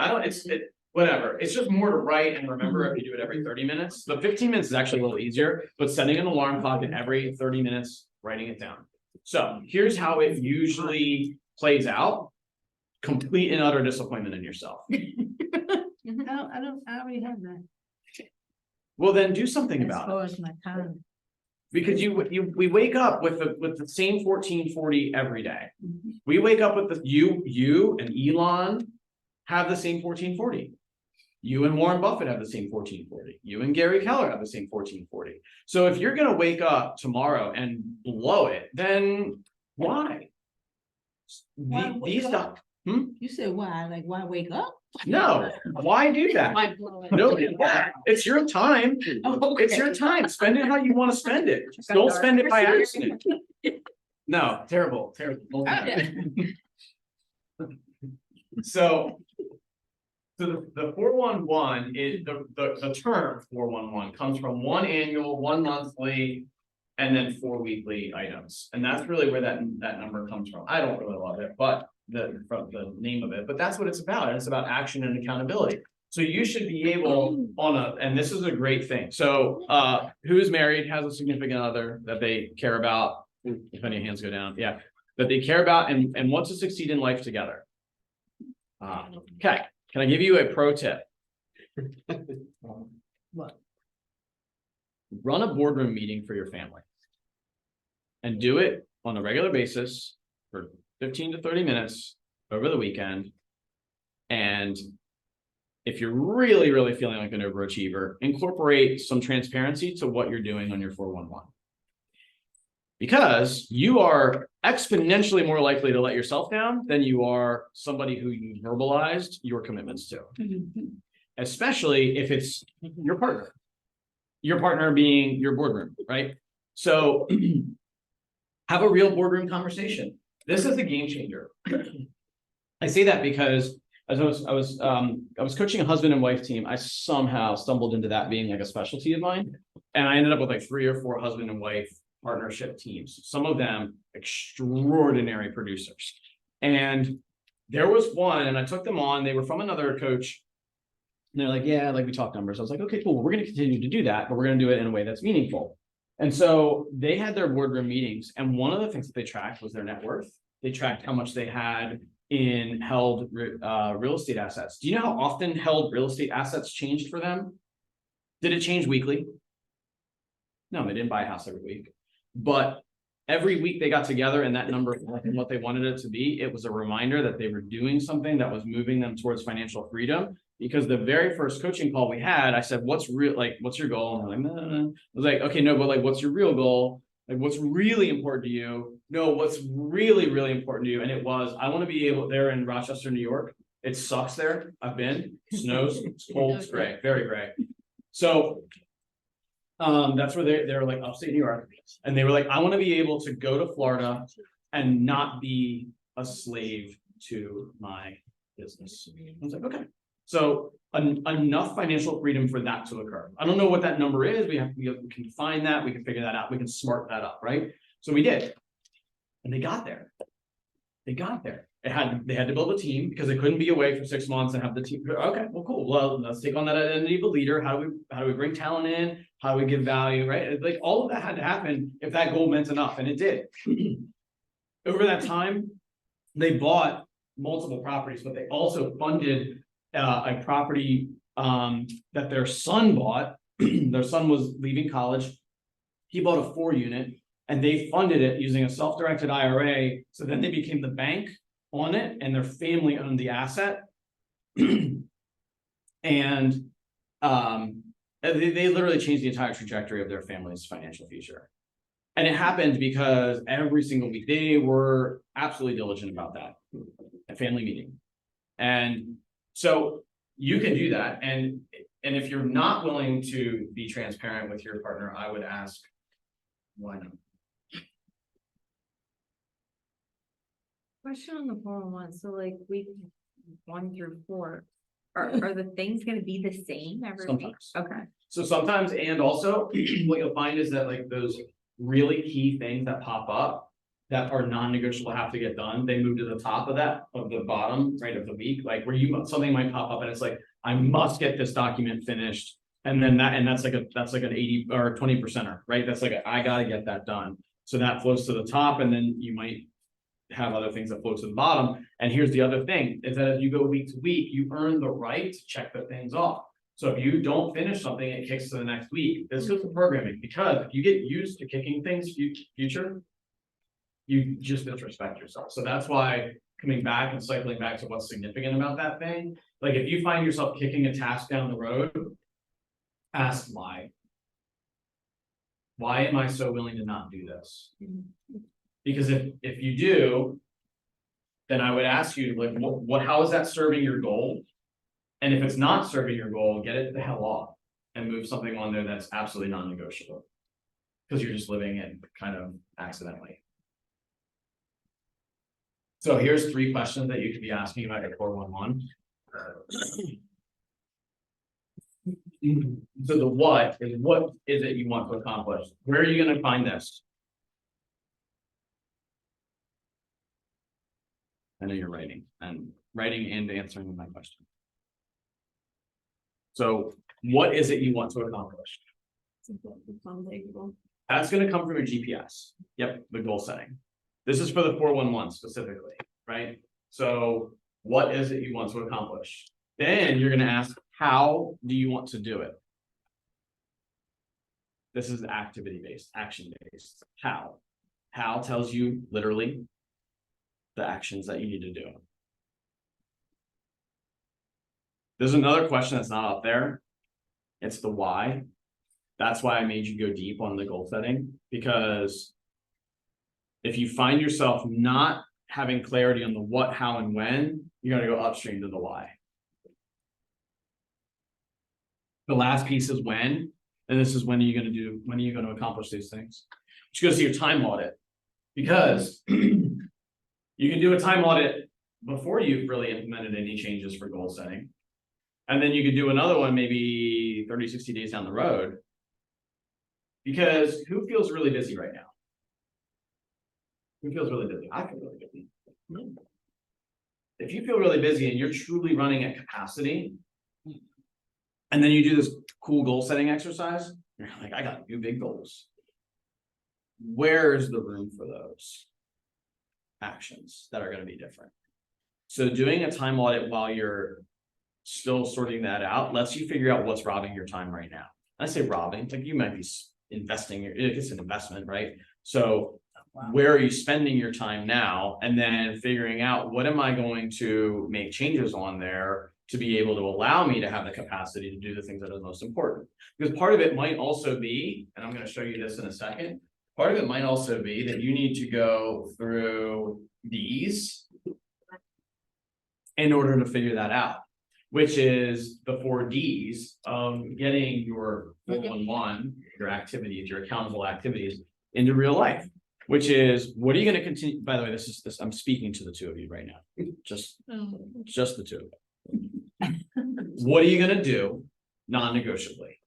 whatever. It's just more to write and remember if you do it every 30 minutes. The 15 minutes is actually a little easier, but setting an alarm clock and every 30 minutes, writing it down. So here's how it usually plays out. Complete and utter disappointment in yourself. I already have that. Well, then do something As about far it. as my time. Because we wake up with the same 1440 every day. Mm-hmm. We wake up with you and Elon have the same 1440. You and Warren Buffett have the same 1440. You and Gary Keller have the same 1440. So if you're gonna wake up tomorrow and blow it, then why? Why wake These up? stuff. You said why? Like why wake up? No, why do that? Mind blowing. No, it's your time. It's your time. Spend it how you want to spend it. Don't spend it by accident. No, terrible, terrible. So. So the 411 is the term 411 comes from 1 annual, 1 monthly, and then 4 weekly items. And that's really where that number comes from. I don't really love it, but from the name of it, but that's what it's about. And it's about action and accountability. So you should be able and this is a great thing. So who is married, has a significant other that they care about, if any hands go down, yeah, that they care about and want to succeed in life together. Okay. Can I give you a pro tip? What? Run a boardroom meeting for your family. And do it on a regular basis for 15 to 30 minutes over the weekend. And if you're really, really feeling like an overachiever, incorporate some transparency to what you're doing on your 411. Because you are exponentially more likely to let yourself down than you are somebody who you verbalized your commitments to. Especially if it's your partner being your boardroom, right? So have a real boardroom conversation. This is a game changer. I say that because as I was coaching a husband and wife team, I somehow stumbled into that being like a specialty of mine. And I ended up with like 3 or 4 husband and wife partnership teams, some of them extraordinary producers. And there was one, and I took them on, they were from another coach. And they're like, yeah, like we talk numbers. I was like, okay, cool. We're going to continue to do that, but we're going to do it in a way that's meaningful. And so they had their boardroom meetings. And one of the things that they tracked was their net worth. They tracked how much they had in held real estate assets. Do you know how often held real estate assets changed for them? Did it change weekly? No, they didn't buy a house every week. But every week they got together and that number and what they wanted it to be, it was a reminder that they were doing something that was moving them towards financial freedom. Because the very first coaching call we had, I said, what's your goal? And they're like, nah. I was like, okay, no, but like, what's your real goal? Like, what's really important to you? No, what's really, really important to you? And it was, I want to be able, they're in Rochester, New York. It sucks there. I've been, it snows, it's cold, it's gray, very gray. So that's where they're like upstate New York. And they were like, I want to be able to go to Florida and not be a slave to my business. I was like, okay. So enough financial freedom for that to occur. I don't know what that number is. We can find that. We can figure that out. We can smart that up, right? So we did. And they got there. They got there. They had to build a team because they couldn't be away for 6 months and have the team. Okay, well, cool. Well, let's take on that identity of a leader. How do we bring talent in? How do we give value? Right? Like all of that had to happen if that goal meant enough, and it did. Over that time, they bought multiple properties, but they also funded a property that their son bought. Their son was leaving college. He bought a 4-unit, and they funded it using a self-directed IRA. So then they became the bank on it, and their family owned the asset. And they literally changed the entire trajectory of their family's financial future. And it happened because every single week they were absolutely diligent about that, a family meeting. And so you can do that. And if you're not willing to be transparent with your partner, I would ask, why not? Question on the 401, so like week 1 through 4, are the things gonna be the same every week? Sometimes. Okay. So sometimes, and also what you'll find is that like those really key things that pop up that are non-negotiable have to get done, they move to the top of the bottom, right, of the week, like where something might pop up and it's like, I must get this document finished. And then that's like an 80 or 20%er, right? That's like, I gotta get that done. So that flows to the top, and then you might have other things that flow to the bottom. And here's the other thing, is that as you go week to week, you earn the right to check the things off. So if you don't finish something, it kicks to the next week. This goes to programming, because if you get used to kicking things future, you just disrespect yourself. So that's why coming back and cycling back to what's significant about that thing. Like if you find yourself kicking a task down the road, ask why. Why am I so willing to not do this? Because if you do, then I would ask you, like, how is that serving your goal? And if it's not serving your goal, get it the hell off and move something on there that's absolutely non-negotiable. Because you're just living it kind of accidentally. So here's 3 questions that you could be asking about your 411. So the what is it you want to accomplish? Where are you going to find this? I know you're writing and answering my question. So what is it you want to accomplish? That's going to come from your GPS. Yep, the goal setting. This is for the 411 specifically, right? So what is it you want to accomplish? Then you're going to ask, how do you want to do it? This is activity-based, action-based. How? How tells you literally the actions that you need to do. There's another question that's not up there. It's the why. That's why I made you go deep on the goal setting, because if you find yourself not having clarity on the what, how, and when, you're going to go upstream to the why. The last piece is when, and this is when are you going to accomplish these things? Just go see your time audit, because you can do a time audit before you've really implemented any changes for goal setting. And then you could do another one maybe 30, 60 days down the road. Because who feels really busy right now? Who feels really busy? I feel really busy. If you feel really busy and you're truly running at capacity, and then you do this cool goal setting exercise, you're like, I got new big goals. Where's the room for those actions that are going to be different? So doing a time audit while you're still sorting that out lets you figure out what's robbing your time right now. I say robbing, like you might be investing, it's an investment, right? So where are you spending your time now? And then figuring out, what am I going to make changes on there to be able to allow me to have the capacity to do the things that are most important? Because part of it might also be, and I'm going to show you this in a second, part of it might also be that you need to go through these in order to figure that out, which is the 4 Ds of getting your 411, your activities, your accountable activities into real life, which is, what are you going to continue? By the way, I'm speaking to the 2 of you right now, just the 2 of you. What are you going to do non-negotiably?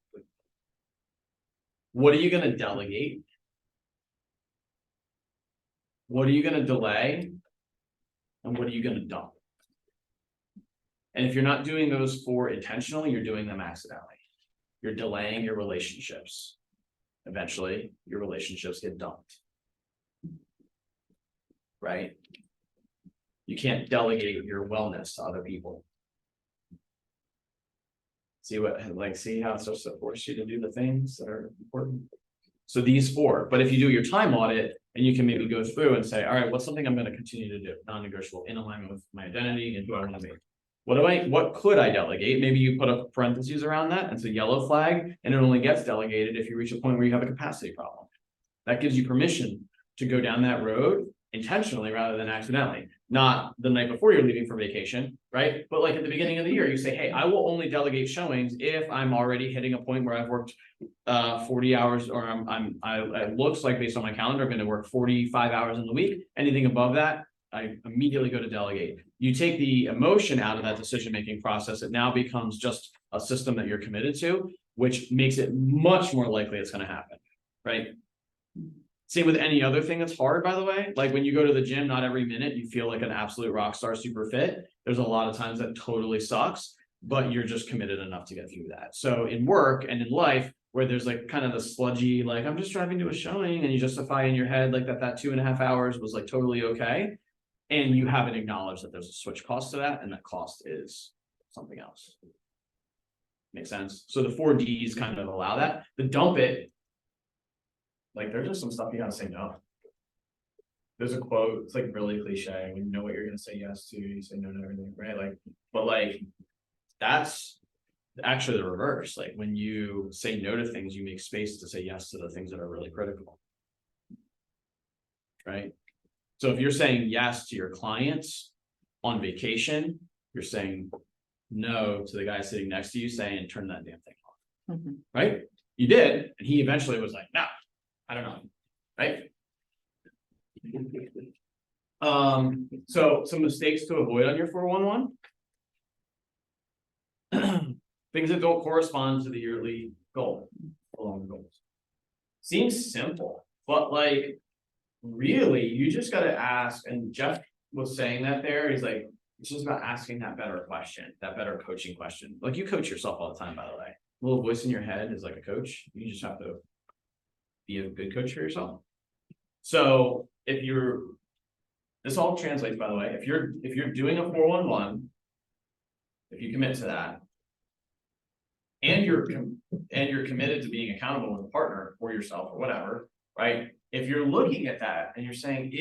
What are you going to delegate? What are you going to delay? And what are you going to dump? And if you're not doing those 4 intentionally, you're doing them accidentally. You're delaying your relationships. Eventually, your relationships get dumped. Right? You can't delegate your wellness to other people. See how it's supposed to force you to do the things that are important. So these 4, but if you do your time audit and you can maybe go through and say, all right, what's something I'm going to continue to do, non-negotiable, in alignment with my identity and who I want to be. What could I delegate? Maybe you put up parentheses around that. It's a yellow flag, and it only gets delegated if you reach a point where you have a capacity problem. That gives you permission to go down that road intentionally rather than accidentally. Not the night before you're leaving for vacation, right? But like at the beginning of the year, you say, hey, I will only delegate showings if I'm already hitting a point where I've worked 40 hours, or it looks like based on my calendar, I'm going to work 45 hours in the week. Anything above that, I immediately go to delegate. You take the emotion out of that decision-making process. It now becomes just a system that you're committed to, which makes it much more likely it's going to happen, right? Same with any other thing that's hard, by the way. Like when you go to the gym, not every minute you feel like an absolute rock star, super fit. There's a lot of times that totally sucks, but you're just committed enough to get through that. So in work and in life, where there's like kind of the sludgy, like I'm just driving to a showing, and you justify in your head like that 2.5 hours was like totally okay. And you haven't acknowledged that there's a switch cost to that, and that cost is something else. Make sense? So the 4 Ds kind of allow that. The dump it, like there's just some stuff you gotta say no. There's a quote, it's like really cliche. When you know what you're gonna say yes to, you say no to everything, right? Like, but like that's actually the reverse. Like when you say no to things, you make space to say yes to the things that are really critical. Right? So if you're saying yes to your clients on vacation, you're saying no to the guy sitting next to you saying, turn that damn thing off, Mhm. right? You did, and he eventually was like, no, I don't know, right? So some mistakes to avoid on your 411. Things that don't correspond to the yearly goal, along goals. Seems simple, but like, really, you just gotta ask, and Jeff was saying that there, he's like, it's just about asking that better question, that better coaching question. Like you coach yourself all the time, by the way. A little voice in your head is like a coach. You just have to be a good coach for yourself. So if you're, this all translates, by the way, if you're doing a 411, if you commit to that, and you're committed to being accountable with a partner or yourself or whatever, right? If you're looking at that and you're saying,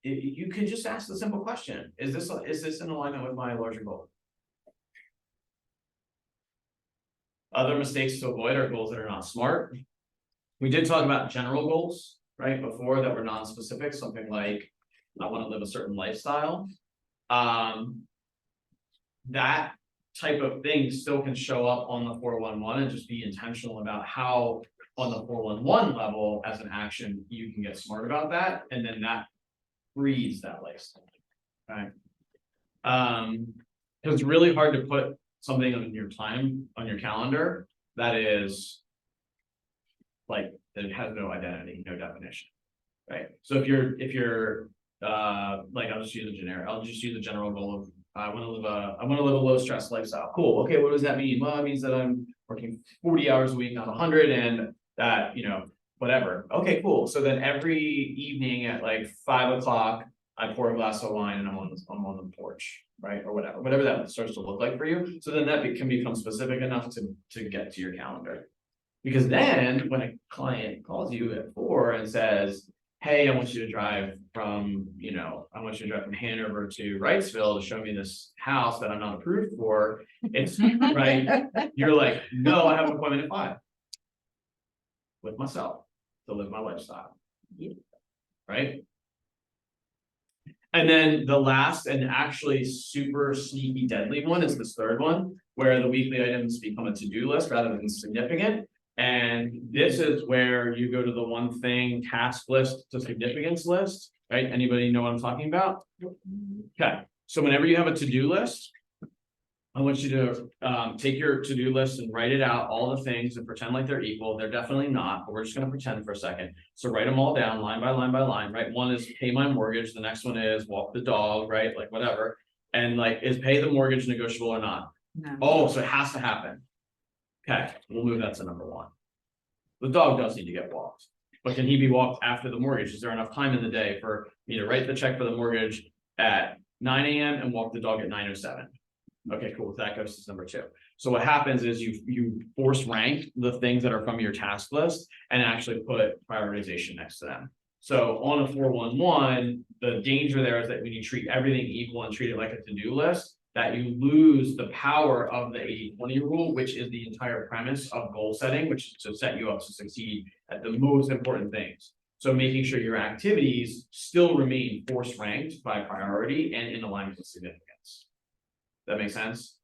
you can just ask the simple question, is this in alignment with my larger goal? Other mistakes to avoid are goals that are not smart. We did talk about general goals, right, before, that were non-specific, something like, I want to live a certain lifestyle. That type of thing still can show up on the 411 and just be intentional about how on the 411 level as an action, you can get smart about that. And then that breeds that lifestyle, right? Because it's really hard to put something on your calendar that is like, that it has no identity, no definition, right? So if you're like, I'll just use a general goal of, I want to live a low stress lifestyle. Cool. Okay. What does that mean? Well, it means that I'm working 40 hours a week, not 100, and that, whatever. Okay, cool. So then every evening at like 5 o'clock, I pour a glass of wine and I'm on the porch, right? Or whatever that starts to look like for you. So then that can become specific enough to get to your calendar. Because then when a client calls you at 4 and says, hey, I want you to drive from Hanover to Wrightsville to show me this house that I'm not approved for, it's right. You're like, no, I have an appointment at 5 with myself to live my lifestyle. Right. And then the last and actually super sneaky deadly one is this third one, where the weekly items become a to-do list rather than significant. And this is where you go to the one thing task list to significance list, right? Anybody know what I'm talking about? Okay, so whenever you have a to-do list, I want you to take your to-do list and write it out, all the things, and pretend like they're equal. They're definitely not, but we're just gonna pretend for a second. So write them all down, line by line by line, right? One is pay my mortgage, the next one is walk the dog, right? Like whatever. And like, is pay the mortgage negotiable or not? No. Oh, so it has to happen. Okay, we'll move that to number 1. The dog does need to get walked, but can he be walked after the mortgage? Is there enough time in the day for me to write the check for the mortgage at 9 a.m. and walk the dog at 9:07? Okay, cool. That goes to number 2. So what happens is you force rank the things that are from your task list and actually put prioritization next to them. So on a 411, the danger there is that when you treat everything equal and treat it like a to-do list, that you lose the power of the 80-20 rule, which is the entire premise of goal setting, which is to set you up to succeed at the most important things. So making sure your activities still remain force ranked by priority and in alignment with significance. That makes sense?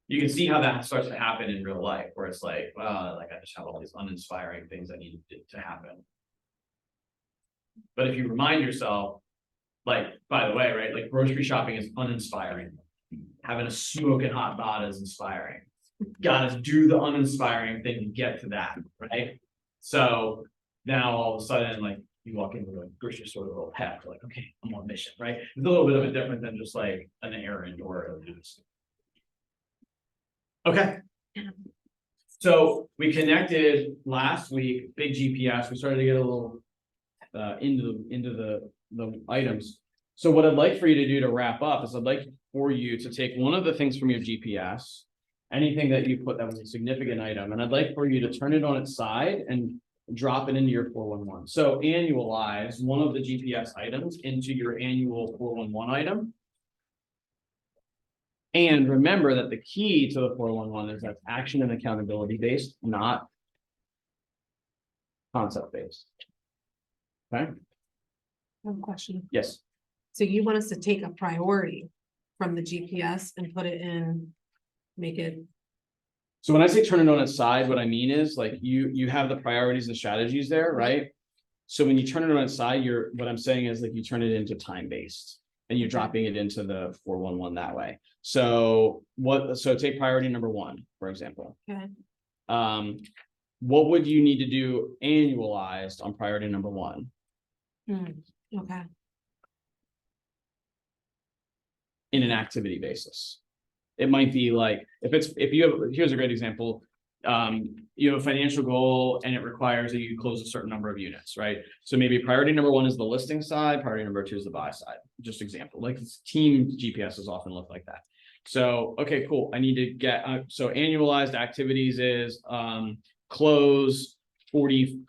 You can see how that starts to happen in real life, where it's like, well, like I just have all these uninspiring things that need to happen. But if you remind yourself, like, by the way, right, like grocery shopping is uninspiring. Having a smoking hot bod is inspiring. Gotta do the uninspiring thing to get to that, right? So now all of a sudden, like you walk into a grocery store with a little pep, like, okay, I'm on mission, right? It's a little bit of a different than just like an errand or a news. Okay. So we connected last week, big GPS. We started to get a little into the items. So what I'd like for you to do to wrap up is I'd like for you to take one of the things from your GPS, anything that you put that was a significant item, and I'd like for you to turn it on its side and drop it into your 411. So annualize one of the GPS items into your annual 411 item. And remember that the key to the 411 is that action and accountability based, not concept based. Okay. One question. Yes. So you want us to take a priority from the GPS and put it in make it, So when I say turn it on its side, what I mean is like you have the priorities and strategies there, right? So when you turn it on its side, what I'm saying is like you turn it into time-based and you're dropping it into the 411 that way. So take priority number 1, for example. okay, What would you need to do annualized on priority number 1? okay, In an activity basis? It might be like, here's a great example. You have a financial goal and it requires that you close a certain number of units, right? So maybe priority number 1 is the listing side, priority number 2 is the buy side, just example, like team GPSs often look like that. So, okay, cool. I need to get, so annualized activities is, close 40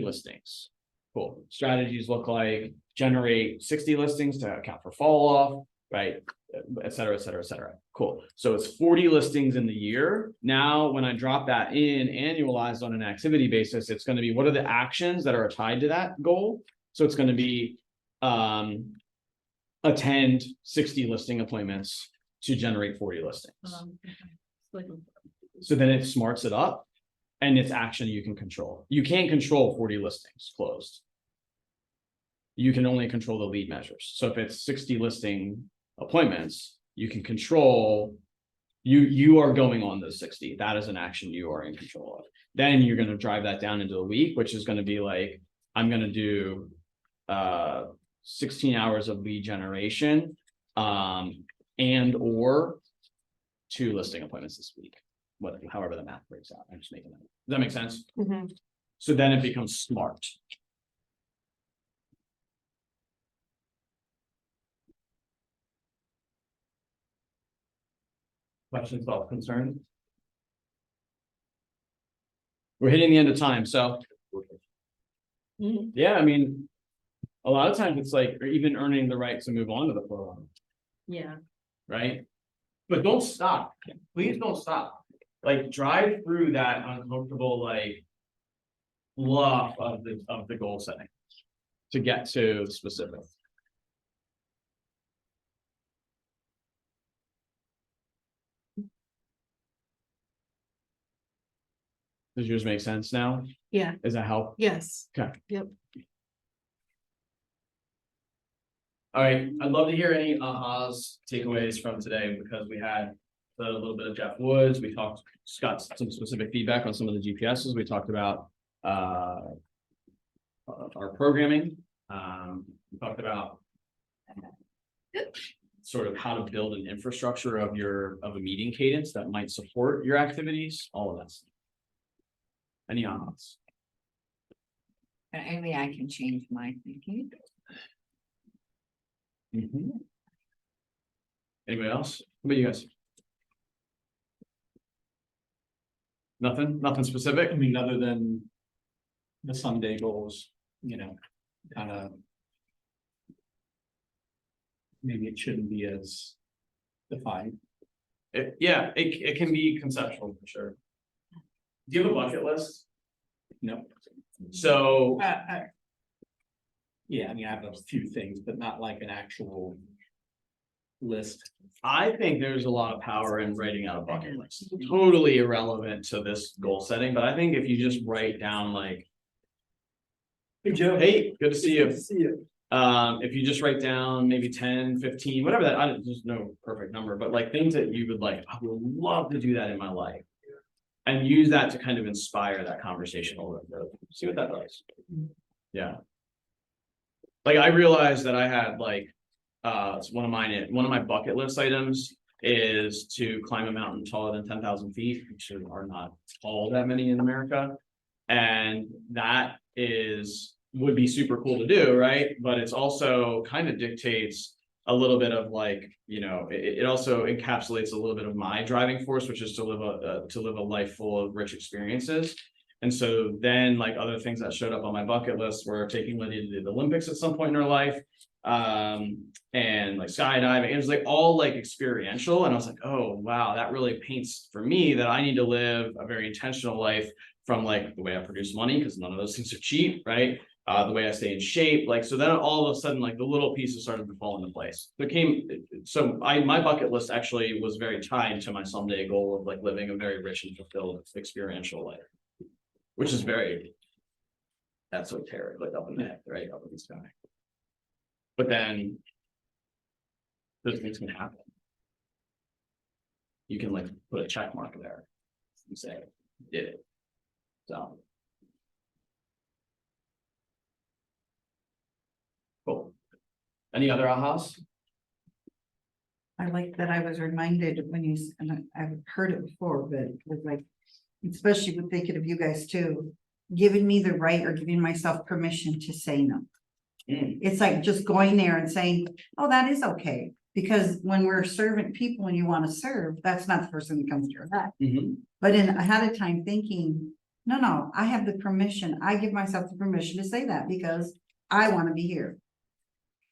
listings. Cool. Strategies look like generate 60 listings to account for fall off, right? Et cetera, et cetera, et cetera. Cool. So it's 40 listings in the year. Now, when I drop that in annualized on an activity basis, it's going to be what are the actions that are tied to that goal? So it's going to be attend 60 listing appointments to generate 40 listings. okay. So then it smarts it up and it's action you can control. You can't control 40 listings closed. You can only control the lead measures. So if it's 60 listing appointments, you can control, you are going on those 60. That is an action you are in control of. Then you're going to drive that down into a week, which is going to be like, I'm going to do 16 hours of lead generation and or 2 listing appointments this week. However the math breaks out. I'm just making that. Does that make sense? Mhm. So then it becomes smart. Questions, thoughts, concerns? We're hitting the end of time, so. Mhm. Yeah, I mean, a lot of times it's like, or even earning the right to move on to the program, Yeah, right? But don't stop. Please don't stop. Like drive through that uncomfortable, like bluff of the goal setting to get to the specific. Does yours make sense now? yeah, Does that help? yes. Okay. Yep. All right, I'd love to hear any ahas, takeaways from today, because we had a little bit of Jeff Woods, got some specific feedback on some of the GPSs, we talked about our programming, we talked about sort of how to build an infrastructure of a meeting cadence that might support your activities, all of that stuff. Any ahas? Only I can change my thinking. Anybody else? What about you guys? Nothing specific? I mean, other than the Sunday goals, kind of. Maybe it shouldn't be as defined. It can be conceptual for sure. Do you have a bucket list? No. So, Yeah, I mean, I have a few things, but not like an actual list. I think there's a lot of power in writing out a bucket list. Totally irrelevant to this goal setting, but I think if you just write down like, Hey, Joe. hey, good to see you. Good to see you. If you just write down maybe 10, 15, whatever there's no perfect number, but like things that you would like, I would love to do that in my life. And use that to kind of inspire that conversation a little bit. See what that does. Yeah. Like I realized that I had like, it's one of my bucket list items is to climb a mountain taller than 10,000 feet, which are not all that many in America. And that would be super cool to do, right? But it's also kind of dictates a little bit of like, it also encapsulates a little bit of my driving force, which is to live a life full of rich experiences. And so then like other things that showed up on my bucket list were taking Lydia to the Olympics at some point in her life, and like skydiving. It was like all like experiential. And I was like, oh, wow, that really paints for me that I need to live a very intentional life from like the way I produce money, because none of those things are cheap, right? the way I stay in shape, like, so then all of a sudden, like, the little pieces started to fall into place. My bucket list actually was very tied to my someday goal of like living a very rich and fulfilled experiential life. Which is very esoteric, like up in the head, right, up in the sky. But then those things can happen. You can like put a check mark there and say, did it. So. Cool. Any other ahas? I like that I was reminded when you, and I've heard it before, but it was like, especially with thinking of you guys too, giving me the right or giving myself permission to say no. It's like just going there and saying, oh, that is okay. Because when we're servant people and you want to serve, that's not the first thing that comes to your head. But in ahead of time thinking, no, I have the permission. I give myself the permission to say that because I want to be here.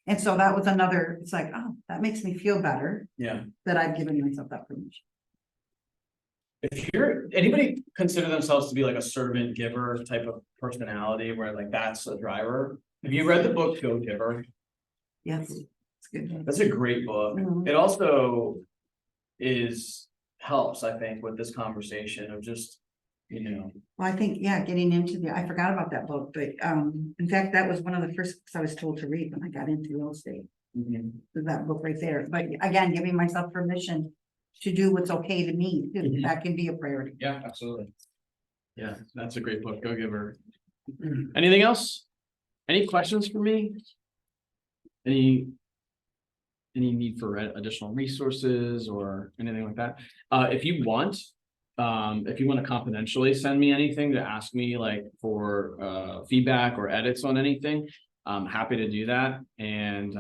And so that was another, it's like, oh, that makes me feel better. Yeah. That I've given myself that permission. If anybody consider themselves to be like a servant giver type of personality where like that's a driver? Have you read the book Go Giver? Yes, it's good. That's a great book. It also helps, I think, with this conversation of just, Well, I think, yeah, getting into I forgot about that book, but in fact, that was one of the first books I was told to read when I got into real estate. That book right there. But again, giving myself permission to do what's okay to me, that can be a priority. Yeah, absolutely. Yeah, that's a great book. Go Giver. Anything else? Any questions for me? Any need for additional resources or anything like that? If you want to confidentially send me anything to ask me like for feedback or edits on anything, I'm happy to do that. And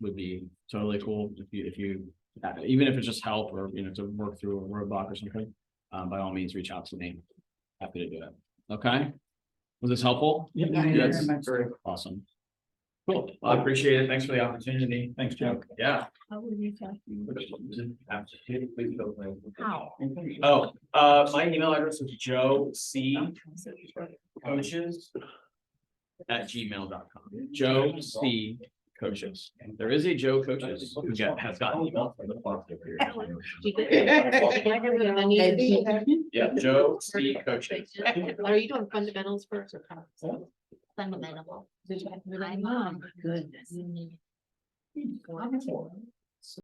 would be totally cool if you even if it's just help or to work through a roadblock or something, by all means reach out to me. Happy to do it. Okay. Was this helpful? Yeah, Yes. very much. Very awesome. Cool. Well, I appreciate it. Thanks for the opportunity. Thanks, Joe. Yeah. How were you talking? How? Oh, my email address is joeccoaches@gmail.com. Joe C Coaches. There is a Joe Coaches who has gotten email from the foster period. Yeah, Joe C Coaches. Are you doing fundamentals first or concepts? Fundamental. My mom, goodness.